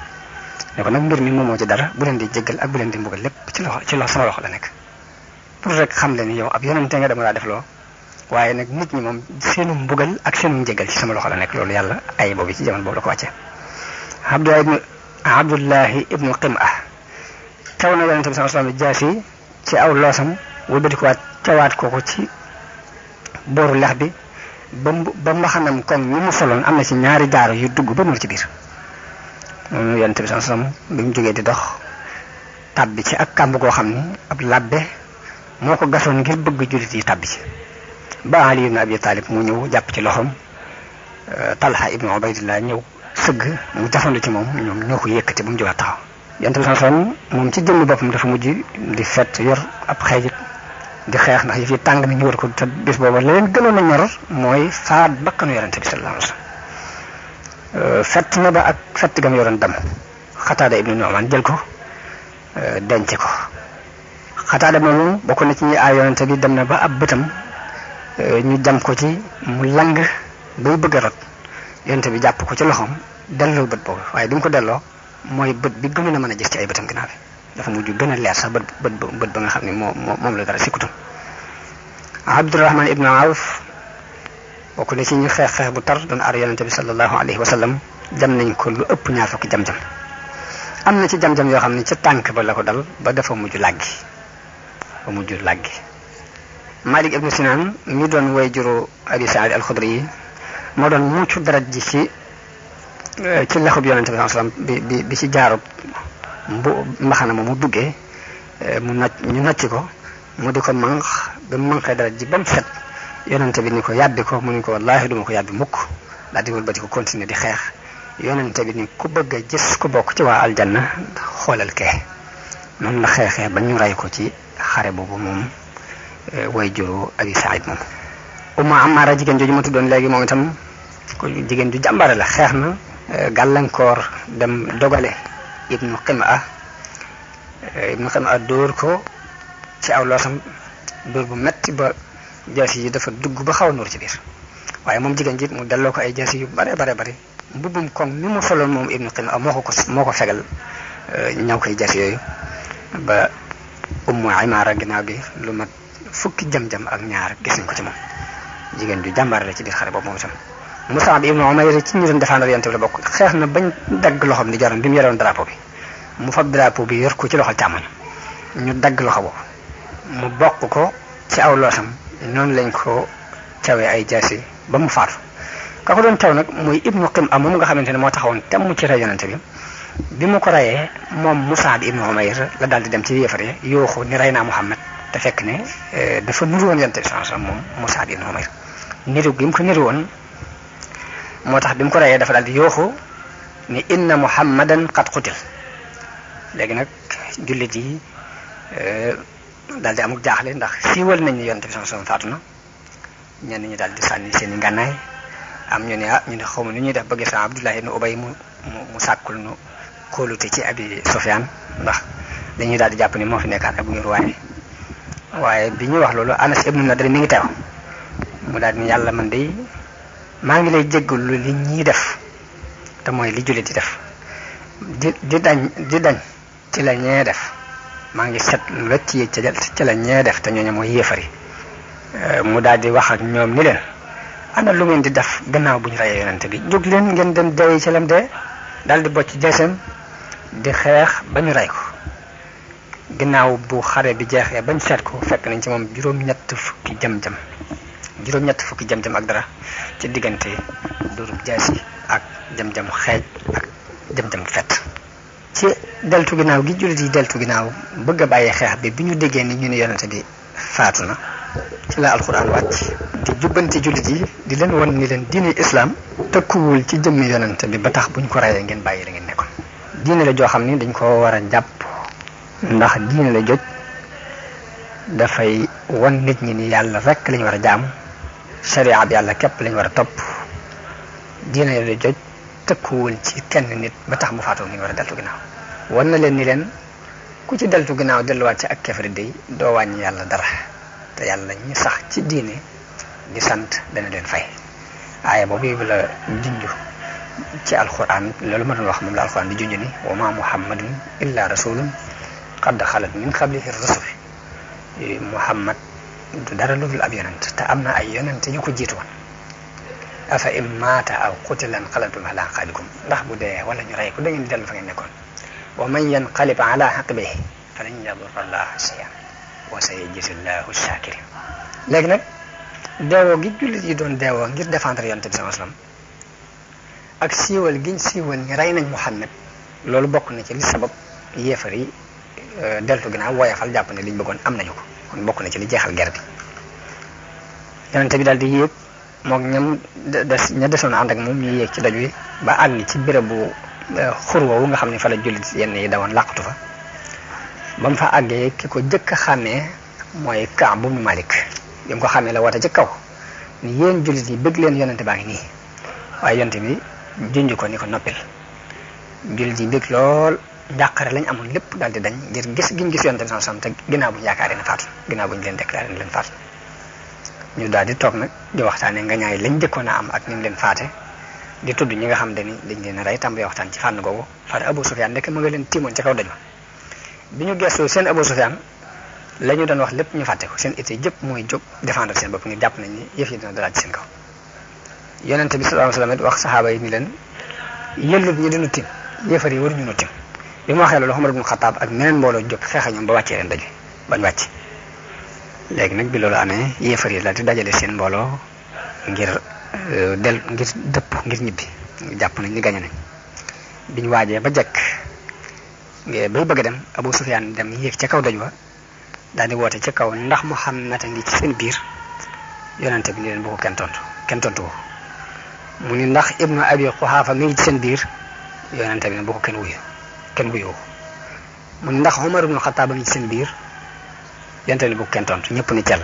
ne ko nag mbir mi moomoo ci dara bu leen di jéggal ak bu leen di mbugal lépp ci loxo sama loxo la nekk pour rek xam le ni yow ab yonente nga dama laa def loo waaye nag nit ñi moom seenu mbugal ak seenu njéggal ci sama loxo la nekk loolu yàlla ay boobu ci jamono boobu la ko wàccee Abdullahi ibnu Qim'a taw na yonente bi sallallahu alayhi wasallam jaasi ci aw loosam wëlbati ko waat cawaat ko ci booru lex bi ba mbaxanam comme ni mu soloon am na ci ñaari jaaro yu dugg ba mu ci biir noonu yonente bi sallallahu alayhi wasallam bi mu jógee di dox tàbbi ci ak kàmb goo xam ni ab labbe moo ko gasoon ngir bëgg jullit yi tàbbi ci ba Ali ibn Abi Talib mu ñëw jàpp ci loxoom Talha ibn Ubaydillah ñëw sëgg mu jafandu ci moom ñoom ñoo ko yëkkati ba mu jógaat taxaw yonente bi sallallahu alayhi wasallam moom ci jëmmi boppam dafa mujj di fet yor ab xeejit di xeex ndax yi fi tàng na ñu war ko te bis booba la leen gënoon a ñor mooy faat bakkanu yonente bi sallallahu alayhi wasallam fett na ba ak fett gam yoroon dam Xataada ibnu Nu'man jël ko denc ko Xataada moomu bokk na ci ñi aar yonente bi dem na ba ab bëtam ñu jam ko ci mu lang bay bëgg a rot yonente bi jàpp ko ci loxoom delloo bët boobu waaye bi mu ko delloo mooy bët bi gënoon a mën a gis ci ay bëtam ginnaaw bi dafa mujj gën a leer sax bët ba nga xam ne moom la dara sikkutam Abdurrahman ibnu Awf bokk na ci ñu xeex bu tar doon aar yonente bi sallallahu alayhi wa sallam jam nañ ko lu ëpp ñaar fukki jam-jam am na ci jam-jam yoo xam ne ca tànk ba la ko dal ba dafa mujj làggi Malik ibnu Sinan mi doon way juru Abi Sa'id al-Khudri yi moo doon mucc deret ji ci lexub yonente bi sallallahu alayhi wa sallam bi ci jaarub mbaxana mu duggee ñu nacc ko mu di ko manq ba mu manqee deret ji ba mu set yonente bi ni ko yàbbi ko mu ni ko wallaahi duma ko yàbbi mukk daal di wëlbati ko continuer di xeex yonente bi ni ku bëgg a gis ku bokk ci waa aljanna xoolal kee noonu la xeexee ba ñu rey ko ci xare boobu moom way juru Abi Saïd moom Ummu Ammaara jigéen jooju ma tuddoon léegi moom itam ko jigéen ju jàmbare la xeex na gàllankoor dem dogale ibnu Qim'a dóor ko ci aw loosam dóor bu metti ba jaasi yi dafa dugg ba xaw a nuur ci biir waaye moom jigéen ji mu delloo ko ay jaasi yu bare mbubbum koŋ mi mu soloon moom ibnu Qim'a moo ko fegal ñaw koy jaasi yooyu ba Ummu Imaara ginnaaw bi lu mat fukki jam-jam ak ñaar gis nañ ko ci moom jigéen ju jàmbaare la ci biir xare boobu moom itam Mus'ab ibnu Umayr ci ñu doon défendre Yonent bi la bokk xeex na bañ dagg loxoom di jaroon bi mu yoroon drapeau bi mu fab drapeau bi yor ko ci loxol càmmoñ ñu dagg loxo boobu mu bokk ko ci aw loosam noonu lañ ko cawee ay jaasi ba mu faatu ka ko doon caw nag muy ibnu Qim'a moom nga xamante ne moo taxawoon temm ci rey Yonent bi mu ko reyee moom Mus'ab ibnu Umayr la daal di dem ci yéefar yi yooxu ni rey naa Muhammad te fekk ne dafa niru woon Yonent bi sallallahu alayhi wasallam moom Mus'ab ibnu Umayr niru gi mu ko niru woon moo tax bi mu ko reyee dafa daal di yooxu ni inna Muhammadan qad qutil léegi nag jullit yi daal di amuk jaaxle ndax siiwal nañ ni Yonent bi sallallahu alayhi wasallam faatu na ñenn ñi daal di sànni seen i ngànnaay am ñu ne ñu ne xaw ma nu ñuy def ba gis Abdullah ibn Ubay mu sàkkul nu kóolute ci Abi Sufyaan ndax dañuy daal di jàpp ni moo fi nekkaat ab ngir waaye bi ñuy wax loolu Anas ibn Nadr mi ngi teew mu daal ni yàlla man de maa ngi lay jéggalu li ñuy def te mooy li jullit di def di dañ ci la ñee def maa ngi set wecc yi ci la ñee def te ñooñu mooy yéefari mu daal di wax ak ñoom ni leen ana lu ngeen di def gannaaw bu ñu reyee Yonent bi jóg leen ngeen dem dee ci lam dee daal di bocc jeesam di xeex ba ñu rey ko gannaaw bu xare bi jeexee bañ seet ko fekk nañ ci moom juróom-ñett fukki jam-jam ak dara ci diggante dóorub jaasi ak jam-jam xeej ak jam-jam fett ci deltu ginnaaw gi jullit yi deltu ginnaaw bëgg a bàyyi xeex bi ñu déggee ni ñu ne Yonent bi faatu na ci la alxuraan wàcc di jubbanti jullit yi di leen wan ni leen diine islam tëkkuwul ci jëmmi Yonent bi ba tax buñ ko reyee ngeen bàyyi la ngeen nekkoon diine la joo xam ni dañ ko war a jàpp ndax diine la joj dafay wan nit ñi ni yàlla rekk lañ war a jaamu sharia bi yàlla képp lañ war a topp diine la joj tëkkuwul ci kenn nit ba tax bu faatoo ngeen war a deltu ginnaaw wan na leen ni leen ku ci deltu ginnaaw delluwaat ci ak kefari day doo wàññi yàlla dara te yàlla ñi sax ci diine di sant dana leen fay aaya boobu la junj ci alquran loolu ma doon wax moom la alquran di junj ni wa ma muhammadun illa rasulun qad xalat min qablihi rusul muhammad du dara lu dul ab yonent te am na ay yonent yu ko jiitu woon afa in maata aw qutila inqalabtum ala aqaabikum ndax bu dee wala ñu rey ko da ngeen dellu fa ngeen nekkoon wa man yanqalib ala aqibihi falan yadurra allaha shay'an wa sayajzi llahu shakirin léegi nag deewoo gi jullit yi doon deewoo ngir défendre Yonent bi sallallahu alayhi wasallam ak siiwal giñ siiwal ñi rey nañ Muhammad loolu bokk na ci li sabab yéefar yi deltu ginnaaw woyafal jàpp ne liñ bëggoon am nañu ko kon bokk na ci li jeexal guerre bi Yonent bi daal di yéeg mook ña desoon ànd ak moom ñu yéeg ci doj wi ba àgg ci béréb bu xur woowu nga xam ne fa la jullit yenn yi dawoon làqatu fa ba mu fa àggee ki ko jëkk a xàmmee mooy Kaab ibn Malik bi mu ko xàmmee la woote ci kaw ni yéen jullit yi bëgg leen Yonent baa ngi nii waaye Yonent bi junj ko ni ko noppil jullit yi bëgg lool njàqare lañ amoon lépp daal di dañ ngir gis giñ gis Yonent bi sallallahu alayhi wasallam te ginnaaw bu ñu yaakaaree ne faatu ginnaaw bu ñu leen déclaré ne leen faatu ñu daal di toog nag di waxtaane nga ñaay lañ jëkkoon a am ak ni mu leen faate di tudd ñi nga xam ne ni dañ leen a rey tàmbali waxtaan ci fànn googu far Abu Sufyaan ndekk ma nga leen tiimoon ci kaw daj ma bi ñu gëstoo seen Abu Sufyaan la ñu doon wax lépp ñu fàtte ko seen itte jëpp mooy jóg défendre seen bopp ngir jàpp nañ ni yëf yi dina dalaat ci seen kaw Yonent bi sallallahu alayhi wasallam wax saxaaba yi ni leen yëllut ñi dinu tim yéefar yi waruñu nu tim bi mu waxee loolu Umar ibn Xattaab ak meneen mbooloo jóg xeex ñoom ba wàccee leen daj bañ wàcc léegi nag bi loolu amee yéefar yi la di dajale seen mbooloo ngir dëpp ngir ñibbi jàpp nañ ni gañe nañ biñ waajee ba jekk bay bëgg a dem Abu Sufyaan dem yéeg ca kaw doj wa daal di woote ca kaw ndax Muhammad a ngi ci seen biir Yonent bi ni leen bu ko kenn tontu ko mu ni ndax Ibnu Abi Quhaafa mi ngi ci seen biir Yonent bi ne bu ko kenn wuyu mu ni ndax Umar ibn Xattaab a ngi ci seen biir Yonent bi bu ko kenn tontu ñëpp ni cell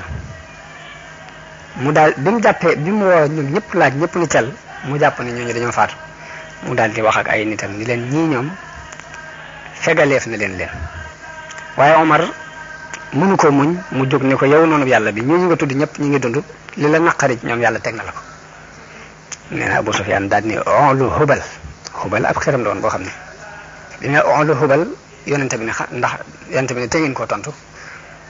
mu daal bi mu jàppee bi mu woo ñoom ñëpp laaj ñëpp ni cell mu jàpp ne ñooñu dañoo faatu mu daal di wax ak ay nitam ni leen ñii ñoom fegaleef na leen waaye Omar mënu ko muñ mu jóg ne ko yow noonu yàlla bi ñooñu nga tudd ñëpp ñi ngi dund li la naqari ci ñoom yàlla teg na la ko. nee na Abu Sufyaan daal ni onlu Hubal ab xeram doon boo xam ne li ne onlu Hubal yonente bi ne ndax yonente bi ne te ngeen koo tontu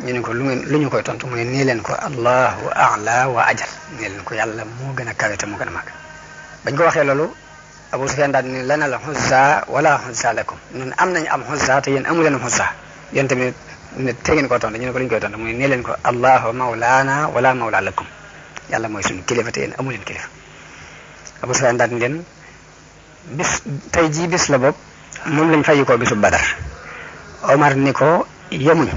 ñu ne ko lu ñu koy tontu mu ne nii leen ko allahu a'la wa ajal nii leen ko yàlla moo gën a kawe te moo gën a màgg. bañ ko waxee loolu Abu Sufyaan daal ni lana la Uzza wala Uzza lakum ñun am nañu am Uzza te yéen amu leen Uzza yonente bi ne te ngeen koo tontu ñu ne ko lu ñu koy tontu mu ne nii leen ko allahu mawlaana wala mawla lakum yàlla mooy suñu kilifa te yéen amu leen kilifa. Abu Sufyaan daal ni leen bis tey jii bis la bopp moom lañ fay ko bisu Badar. Omar ni ko yemuñ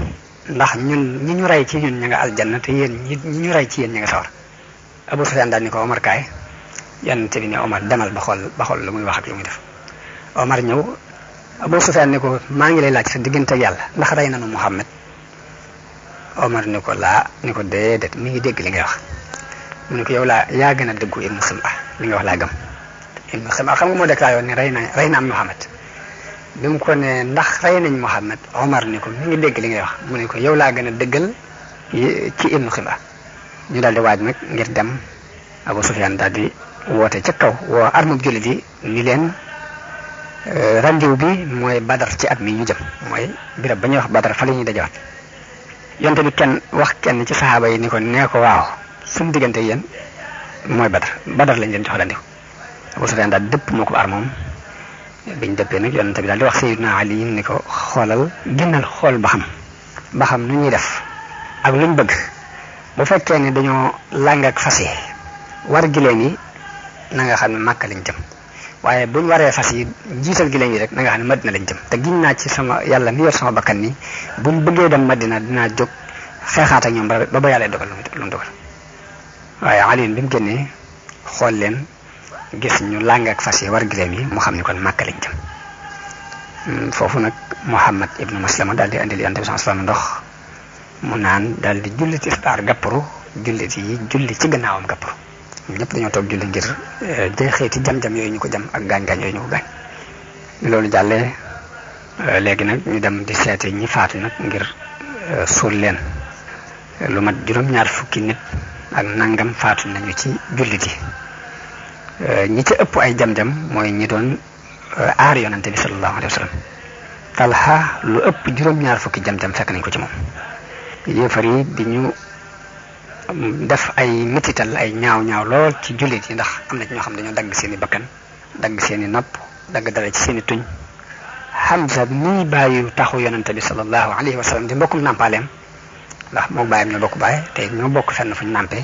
ndax ñun ñi ñu rey ci ñun ña nga aljanna te yéen ñi ñu rey ci yéen ña nga sawar. Abu Sufyaan daal ni ko Omar kaay yonent bi ne Omar demal ba xool lu muy wax ak lu muy def. Omar ñëw Abu Sufyaan ni ko maa ngi lay laaj sa diggante ak yàlla ndax rey nañu Muhammad. Omar ni ko déedéet mi ngi dégg li ngay wax. mu ne ko yow yaa gën a dëggu Ibnu Xima li nga wax laa gëm. Ibnu Xima xam nga moo déclaré woon ne rey na am Muhammad bi mu ko ne ndax rey nañ Muhammad Omar ni ko mi ngi dégg li ngay wax mu ne ko yow laa gën a dëggal ci Ibnu Xima. ñu daal di waaj nag ngir dem Abu Sufyaan daal di woote ca kaw woo armab jullit yi ni leen rendez-vous bi mooy Badar ci at mi ñu jëm mooy birab ba ñuy wax Badar fa la ñuy dajawaat. yonte bi kenn ci saxaaba yi ni ko nee ko waaw suñu diggante yéen mooy Badar lañ leen jox rendez-vous. Abu Sufyaan daal dëpp moo ko armoom biñ dëppee nag yonente bi daal di wax Sayyidina Ali ni ko xoolal génnal xool ba xam nu ñuy def ak luñ bëgg bu fekkee ne dañoo làng ak fas yi war giléem yi na nga xam ne Makka lañ jëm waaye buñ waree fas yi jiital giléem yi rek na nga xam ne Madina lañ jëm te giñ naa ci sama yàlla mi yor sama bakkan ni buñ bëggee dem Madina dinaa jóg xeexaat ak ñoom ba yàlla dogal lu mu dogal. waaye Ali bi mu génnee xool leen gis ñu làng ak fas yi war giléem yi mu xam ni kon Makka lañ jëm. foofu nag Muhammad ibnu Maslama daal di andil Yonent bi sallallahu alayhi wasallam ndox mu naan daal di julli tisbaar gàpparu jullit yi julli ci gannaawam gàpparu ñëpp dañoo toog julli ngir jeexeeti jam-jam yooyu ñu ko jam ak gaañ-gaañ yooyu ñu ko gaañ. loolu jàllee léegi nag ñu dem di seete ñi faatu nag ngir suul leen lu mat juróom-ñaar fukki nit ak nangam faatu nañu ci jullit yi. ñi ci ëpp ay jam-jam mooy ñi doon aar yonante bi sallallahu alayhi wa sallam. Talha lu ëpp juróom-ñaar fukki jam-jam fekk nañ ko ci moom. yéefar yi di ñu def ay metital ay ñaaw lool ci jullit yi ndax am na ci ñoo xam dañoo dagg seeni bakkan dagg seeni nopp dagg dara ci seeni tuñ. Hamza mi bàyyi taxu yonante bi sallallahu alayhi wa sallam di mbokkum nàmpaaleem ndax moom bàyyam ñoo bokk bàyyi te ñoo bokk fenn fuñ nàmpee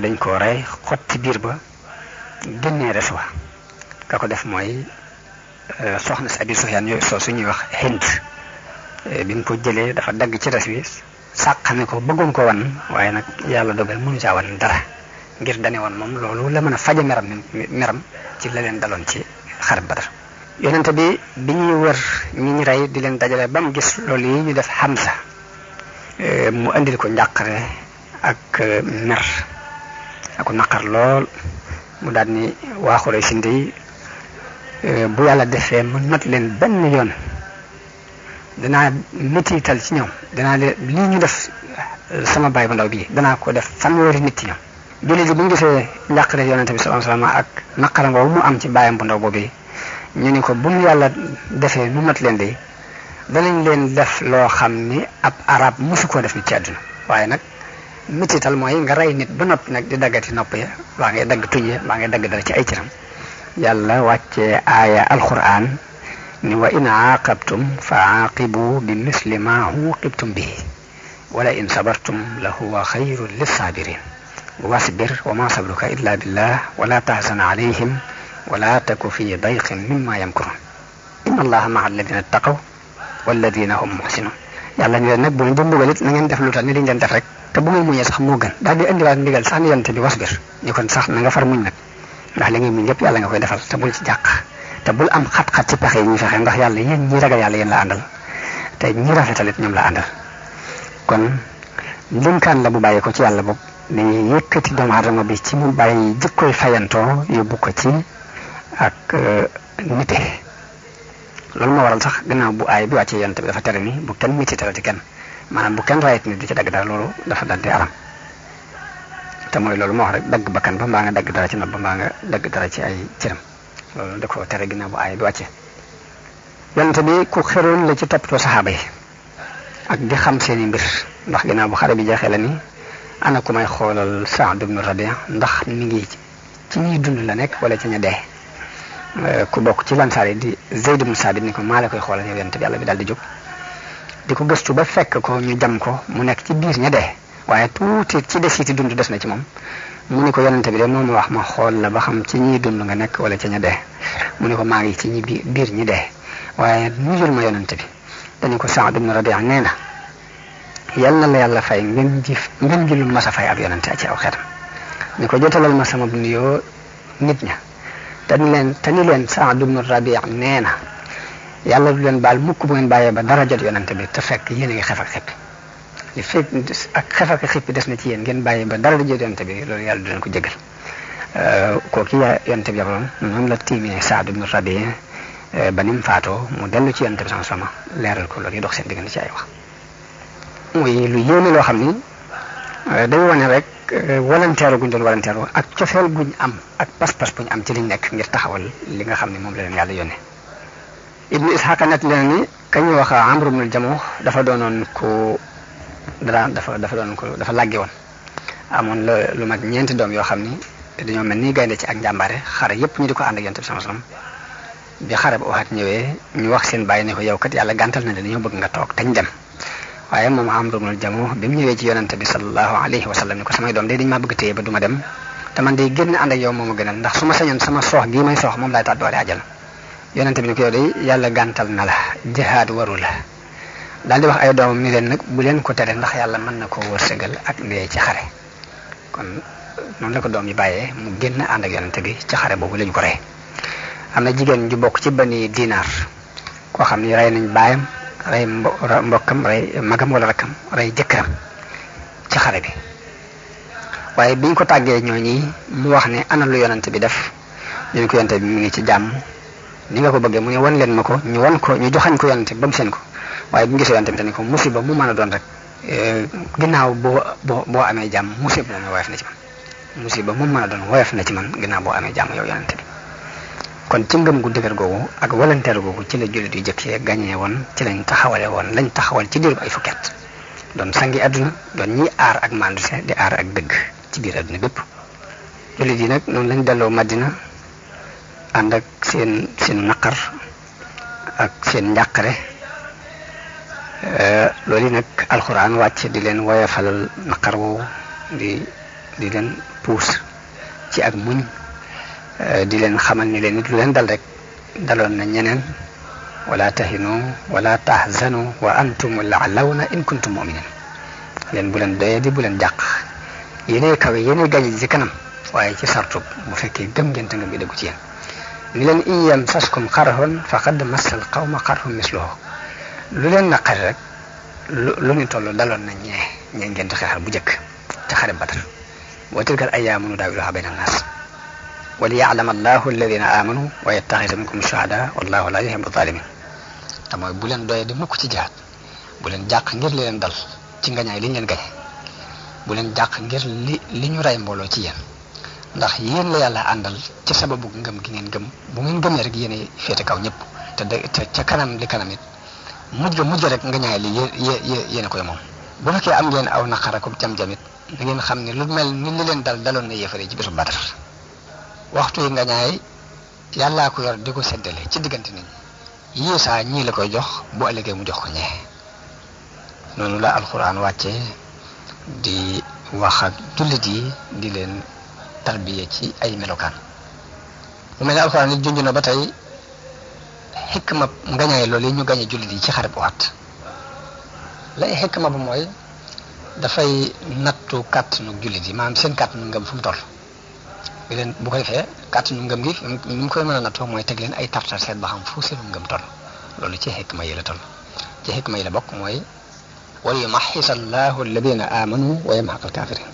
dañ ko rey xotti biir ba génnee res wa ka ko def mooy soxna si Abi Sufyaan yooyu soo suñuy wax Hind. bi mu ko jëlee dafa dagg ci res wi sàqame ko bëggoon ko wan waaye nag yàlla dogal mënu caa wan dara ngir dane woon moom loolu la mën a faje meram ci la leen daloon ci xare Badar. yonente bi ñuy wër ñi ñu rey di leen dajale ba mu gis loolu yi ñu def Hamza mu andil ko njàqare ak mer ak naqar lool mu daal ni waa Xuraysh yi bu yàlla defee mu not leen benn yoon danaa mettital ci ñoom danaa lii ñu def sama baay bu ndaw bii danaa ko def fanweeri nit ci ñoom. jullit yi bu ñu gisee njàqare yonente bi sallallahu alayhi wasallam ak naqaram boobu mu am ci baayam bu ndaw boobu ñu ni ko bu ñu yàlla defee nu not leen de danañ leen def loo xam ni ab arab mosu koo def nit ci àdduna. waaye nag mettital mooy nga rey nit ba noppi nag di daggati nopp ya waa ngay dagg tuñ ya waa ngay dagg dara ci ay cëram. yàlla wàccee aaya alquran ni wa in aaqabtum fa aaqibu bi misli ma uqibtum bihi wala in sabartum la huwa xayrun lissabirin wasbir wa ma sabruka illa billah wala tahzan alayhim wala taku fi dayqin mimma yamkurun inna allaha ma'a alladina taqaw walladina hum muhsinun. yàlla ñu leen nag bu ñu mbugal it na ngeen def lu tax ni liñ leen def rek te bu muy muñee sax moo gën daal di indiwaat ndigal sax ni yonte bi wasbir ñu kon sax na nga far muñ nag ndax li ngay muñ yëpp yàlla nga koy defal te bul ci jàq te bul am xat-xat ci pexe yi ñuy fexe ndax yàlla yéen ñi ragal yàlla yéen la àndal te ñi rafetalit ñoom la àndal. kon ndénkaan la bu bàyyi ko ci yàlla boobu li yëkkati doomu aadama bi ci mu bàyyi jikkoy fayantoo yóbbu ko ci ak nite. loolu moo waral sax gannaaw bu aay bi wàccee yonent bi dafa tere ni bu kenn mitital ci kenn maanaam bu kenn rayet nit di ci dagg dara loolu dafa daldi aram te mooy loolu moo wax rek dagg bakkan ba mbaa nga dagg dara ci nopp ba mbaa nga dagg dara ci ay cëram loolu da ko tere ginnaaw bu aay bi wàccee. yonent bi ku xeroon la ci toppatoo saxaaba yi ak di xam seeni mbir ndax ginnaaw bu xare bi jeexee la ni ana ku may xoolal Saad ibn Rabi' ndax mi ngi ci ñuy dund la nekk wala ci ña dee. ku bokk ci lansaar yi di Zayd ibn Saabit ni ko maa la koy xoolal yow yonent bi yàlla bi daal di jóg di ko gëstu ba fekk ko ñu jam ko mu nekk ci biir ña dee waaye tuuti ci desiti dund des na ci moom mu ni ko yonent bi de moom wax ma xool la ba xam ci ñiy dund nga nekk wala ci ña dee mu ni ko maa ngi ci ñi biir ñi dee waaye nuyul ma yonent bi dañu ko Saad ibn Rabi' nee na yal na la yàlla fay ngeen ji lu mas a fay ab yonent ci aw xeetam ni ko jotalal ma sama nuyoo nit ña te ni leen Saad ibn Rabi' nee na yàlla du leen baal mukk bu ngeen bàyyee ba dara jot yonent bi te fekk yéen a ngi xef ak xippi li fekk ak xef ak xippi des na ci yéen ngeen bàyyee ba dara jot yonent bi loolu yàlla du leen ko jégal kooku yonent bi yabaloon noonu la tiimee Saad ibn Rabi' ba ni mu faatoo mu dellu ci yonent bi sama leeral ko loolu yi dox seen diggante ci ay wax muy lu yéeme loo xam ni day wane rek volontaire guñ doon volontaire ak cofeel guñ am ak pas-pas buñ am ci liñ nekk ngir taxawal li nga xam ne moom la leen yàlla yónnee. Ibnu Ishaq net leen ni kañ wax Amr ibn al-Jamuh dafa doonoon ko dafa làgge woon amoon la lu mag ñeenti doom yoo xam ni dañoo mel ni gaynde ci ak njàmbaare xare yépp ñu di ko ànd ak yonent bi sallallahu alayhi wasallam bi xare ba waxaat ñëwee ñu wax seen bàyyi ne ko yow kat yàlla gàntal na dañoo bëgg nga toog tañ dem waaye moom Amr ibn al-Jamuh bi mu ñëwee ci yonent bi sallallahu alayhi wa sallam ni ko samay doom day dañ maa bëgg téye ba du ma dem te man day génn ànd ak yow moom a gënal ndax su ma sañoon sama soox gii may soox moom laay taat doole ajal yonent bi ni ko yow day yàlla gàntal na la jihaad waru la daal di wax ay doomam ni leen nag bu leen ko tere ndax yàlla mën na koo wërsëgal ak ndee ci xare kon noonu la ko doom yi bàyyee mu génn ànd ak yonent bi ci xare boobu lañ ko rey. am na jigéen ju bokk ci Bani Dinaar koo xam ni rey nañ baayam rey mbokkam rey magam wala rakkam rey jëkkëram ci xare bi waaye biñ ko tàggee ñooñi mu wax ne ana lu yonent bi def ñu ko yonent bi mu ngi ci jàmm ni nga ko bëggee mu ne wan leen ma ko ñu joxañ ko yonent bi ba mu seen ko waaye bu ñu gisee yonent bi dañu ko musiba mu mën a doon rek ginnaaw boo amee jàmm musiba moom woyof na ci man musiba mu mën a doon woyof na ci man ginnaaw boo amee jàmm yow yonent bi kon ci ngëm gu dëgër googu ak volontaire googu ci la jullit yu jëkkee gañee woon ci lañ taxawale woon lañ taxawal ci diiru ay fukket doon sangi àdduna doon ñiy aar ak manduse di aar ak dëgg ci biir àdduna bépp jullit yi nag noonu lañ delloo Madina ànd ak seen naqar ak seen njàqare loolu yi nag alxuraan wàcc di leen woyofalal naqar woowu di leen puus ci ak muñ di leen xamal ni leen nit lu leen dal rek daloon na ñeneen wala tahinu wala tahzanu wa antum la'lawna in kuntum mu'minin leen bu leen doyee di bu leen jàq yéenay kawe yéenay gañe ci kanam waaye ci sartu bu fekkee gëm ngeen te ngëm gi dëggu ci yéen ni leen in yamsaskum qarhun faqad massal qawma qarhun misluhu lu leen naqari rek lu ñu toll daloon na ñee ngeen di xeexal bu njëkk ci xare Badar wa tilkal ayyaamu nudaawiluhaa bayna an-naas wa liya'lama Allahu alladhiina aamanuu wa yattakhidha minkum shuhadaa wallaahu laa yuhibbu adh-dhaalimiin te mooy bu leen doyee di mukk ci jihaad bu leen jàq ngir li leen dal ci ngañaay li ñu leen gañe bu leen jàq ngir li ñu rey mbooloo ci yéen ndax yéen la yàlla àndal ci sababu ngëm gi ngeen gëm bu ngeen gëmee rek yéen féete kaw ñëpp te ca kanam li kanam it mujj rek ngañaay li yéen koy moom bu fekkee am ngeen aw naqar ak jam-jamit da ngeen xam ne lu mel ni li leen daloon na yéefare ci bisu Badar waxtu yi ngañaay yàllaa ko yor di ko seddale ci diggante nit ñi yéesaa ñii la koy jox bu ëllëgee mu jox ko ñee noonu la alxuraan wàcce di wax ak jullit yi di leen tarbiye ci ay melokaan mu mel ne alxuraan yi junj na ba tey xikma ngañaay loolu yi ñu gañe jullit yi ci xare bu waat lay xikma ba mooy dafay nattu kàttanu jullit yi maanaam seen kàttanu ngëm fu mu toll bi leen bu ko defee kàttanu ngëm gi ni mu koy mën a nattoo mooy teg leen ay tartar seet ba xam fu seenu ngëm toll loolu ci xikma yi la toll ci xikma yi la bokk mooy wa yumaxxisa allahu alladina amanu wa yamxaq alkafirin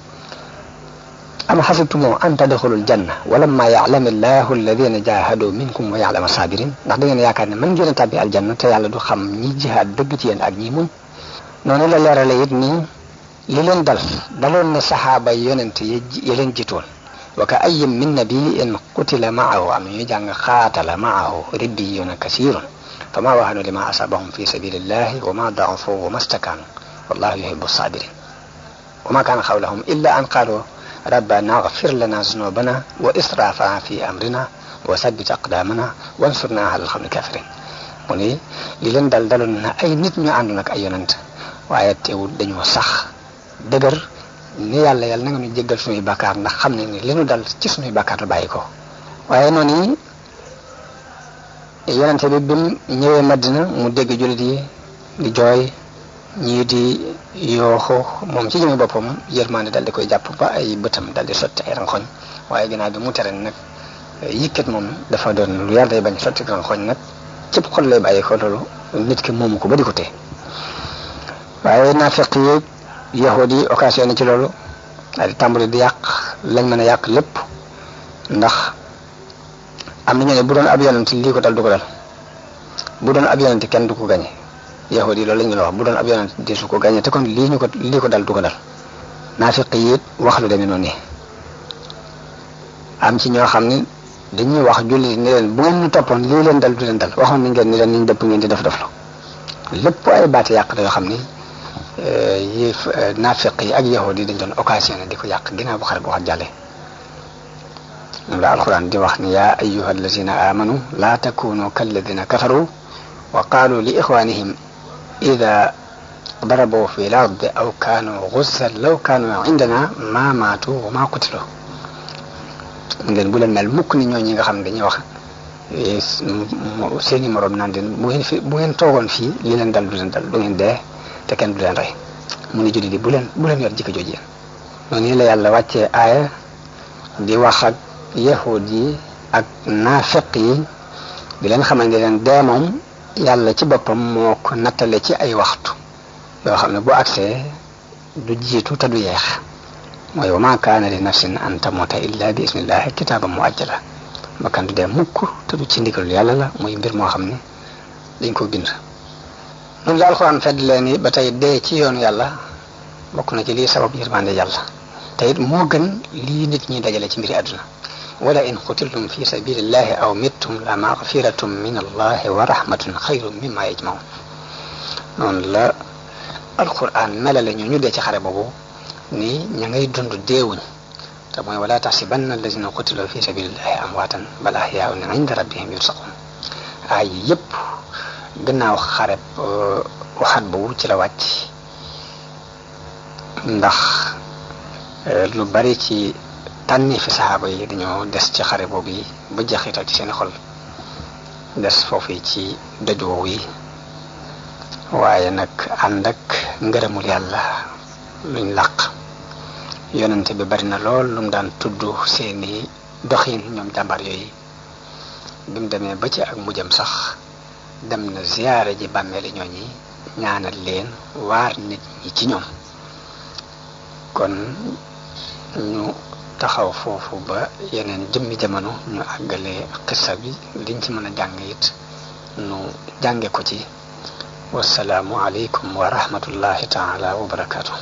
am xasibtum an tadxulul janna walamma ya'lam allahu alladina jahadu minkum wa ya'lam sabirin ndax da ngeen yaakaar ne mën ngeen a tàbbi aljanna te yàlla du xam ñi jihaad dëgg ci yéen ak ñi muñ noonu la leerale it nii li leen daloon na saxaaba yonent yi leen jiitoon wa ka ayyin min nabiyyin qutila ma'ahu am ñu jàng xaatala ma'ahu ribbiyuna kasirun fama wahanu lima asabahum fi sabilillahi wa ma da'ufu wa mastakanu wallahu yuhibbu sabirin wa ma kana qawluhum illa an qalu rabbana ighfir lana zunubana wa israfana fi amrina wa sabbit aqdamana wansurna ala al-qawmi kafirin mu ni li leen daloon na ay nit ñu àndoon ak ay yonent waaye teewul dañoo sax dëgër ni yàlla na nga ñu jéggal suñuy bàkkaar ndax xam ne ni li ñu dal ci suñuy bàkkaar la bàyyi ko waaye noonu yonente bi bim ñëwee Madina mu dégg jullit yi di jooy ñii di yooxu moom ci jëmi boppam yërmande dal di koy jàpp ba ay bëtam dal di sotti ay ranxoñ waaye ginnaaw bi mu tere nag yëkkat moom dafa doon lu yàlla day bañ sotti ranxoñ nag cëpp xol lay bàyyi ko loolu nit ki moomu ko ba di ko tee waaye naafeq yi yahudi yi occasionné ci loolu daal di tàmbali di yàq lañ mën a yàq lépp ndax am na ñu ne bu doon ab yonent lii ko dal du ko dal bu doon ab yonent kenn du ko gañe yahudi yi loolu la ñu wax bu doon ab yonent di su ko gañe te kon lii ko dal du ko dal naafeq yi wax lu demee noonu am ci ñoo xam ne dañuy wax jullit ni leen bu ngeen ñu toppoon lii leen dal du leen dal waxoon nañ ngeen ni leen niñ dëpp ngeen di def la lépp ay baati yàq la yoo xam ni yi naafeq yi ak yahud yi dañ doon occasionné di ko yàq ginnaaw bu xare bu wax jàlle moom la alquran di wax ni yaa ayyuha allazina amanu laa takunu kalladina kafaru wa qaalu li ixwanihim ida darabu fi l ardi aw kaanu guzzan law kaanu indana ma maatu wa ma qutilu ngeen bu leen mel mukk ni ñooñi nga xam ne dañuy wax seeni morom naan leen bu ngeen toogoon fii li leen dal du leen dal du ngeen dee te kenn du leen rey mu ni julli di bu leen yor jikko jooju yéen noonu la yàlla wàccee aaya di wax ak yahud yi ak naafeq yi di leen xamal ne leen dee moom yàlla ci boppam moo ko nattale ci ay waxtu yoo xam ne bu agsee du jiitu te du yeex mooy wa ma kaana li nafsin an tamuta illa bi ismillahi kitaaban muajjala bakkan du dee mukk te du ci ndigal yàlla la muy mbir moo xam ne dañ ko bind noonu la alxuraan fedd leen ni ba tey dee ci yoonu yàlla bokk na ci lii sabab yërmande yàlla te it moo gën lii nit ñi dajale ci mbiri àdduna wala in qutiltum fi sabilillahi aw mittum la maghfiratum min allahi wa rahmatun xayrun mimma yajmaun noonu la alxuraan melale ñu dee ci xare boobu ni ña ngay dund deewuñ te mooy wala taxsibanna allazina qutilu fi sabilillahi amwaatan bal ahyaa'un inda rabbihim yursaqun ay yëpp gannaaw xareb waxaat boobu ci la wàcc ndax lu bari ci tànni fi saxaaba yi dañoo des ci xare boobu yi ba jeexital ci seeni xol des foofu ci doj woowu yi waaye nag ànd ak ngërëmul yàlla luñ làq yonente bi bari na lool lu mu daan tudd seeni doxin ñoom jàmbar yooyu bi mu demee ba ci ak mujjam sax dem na ziyaare ji bàmmeeli ñooñi ñaanal leen waar nit ñi ci ñoom kon ñu taxaw foofu ba yeneen jëmmi jamono ñu àggale xissa bi liñ ci mën a jàng it nu jànge ko ci wasalaamu aleykum wa rahmatullahi taala wa barakaatu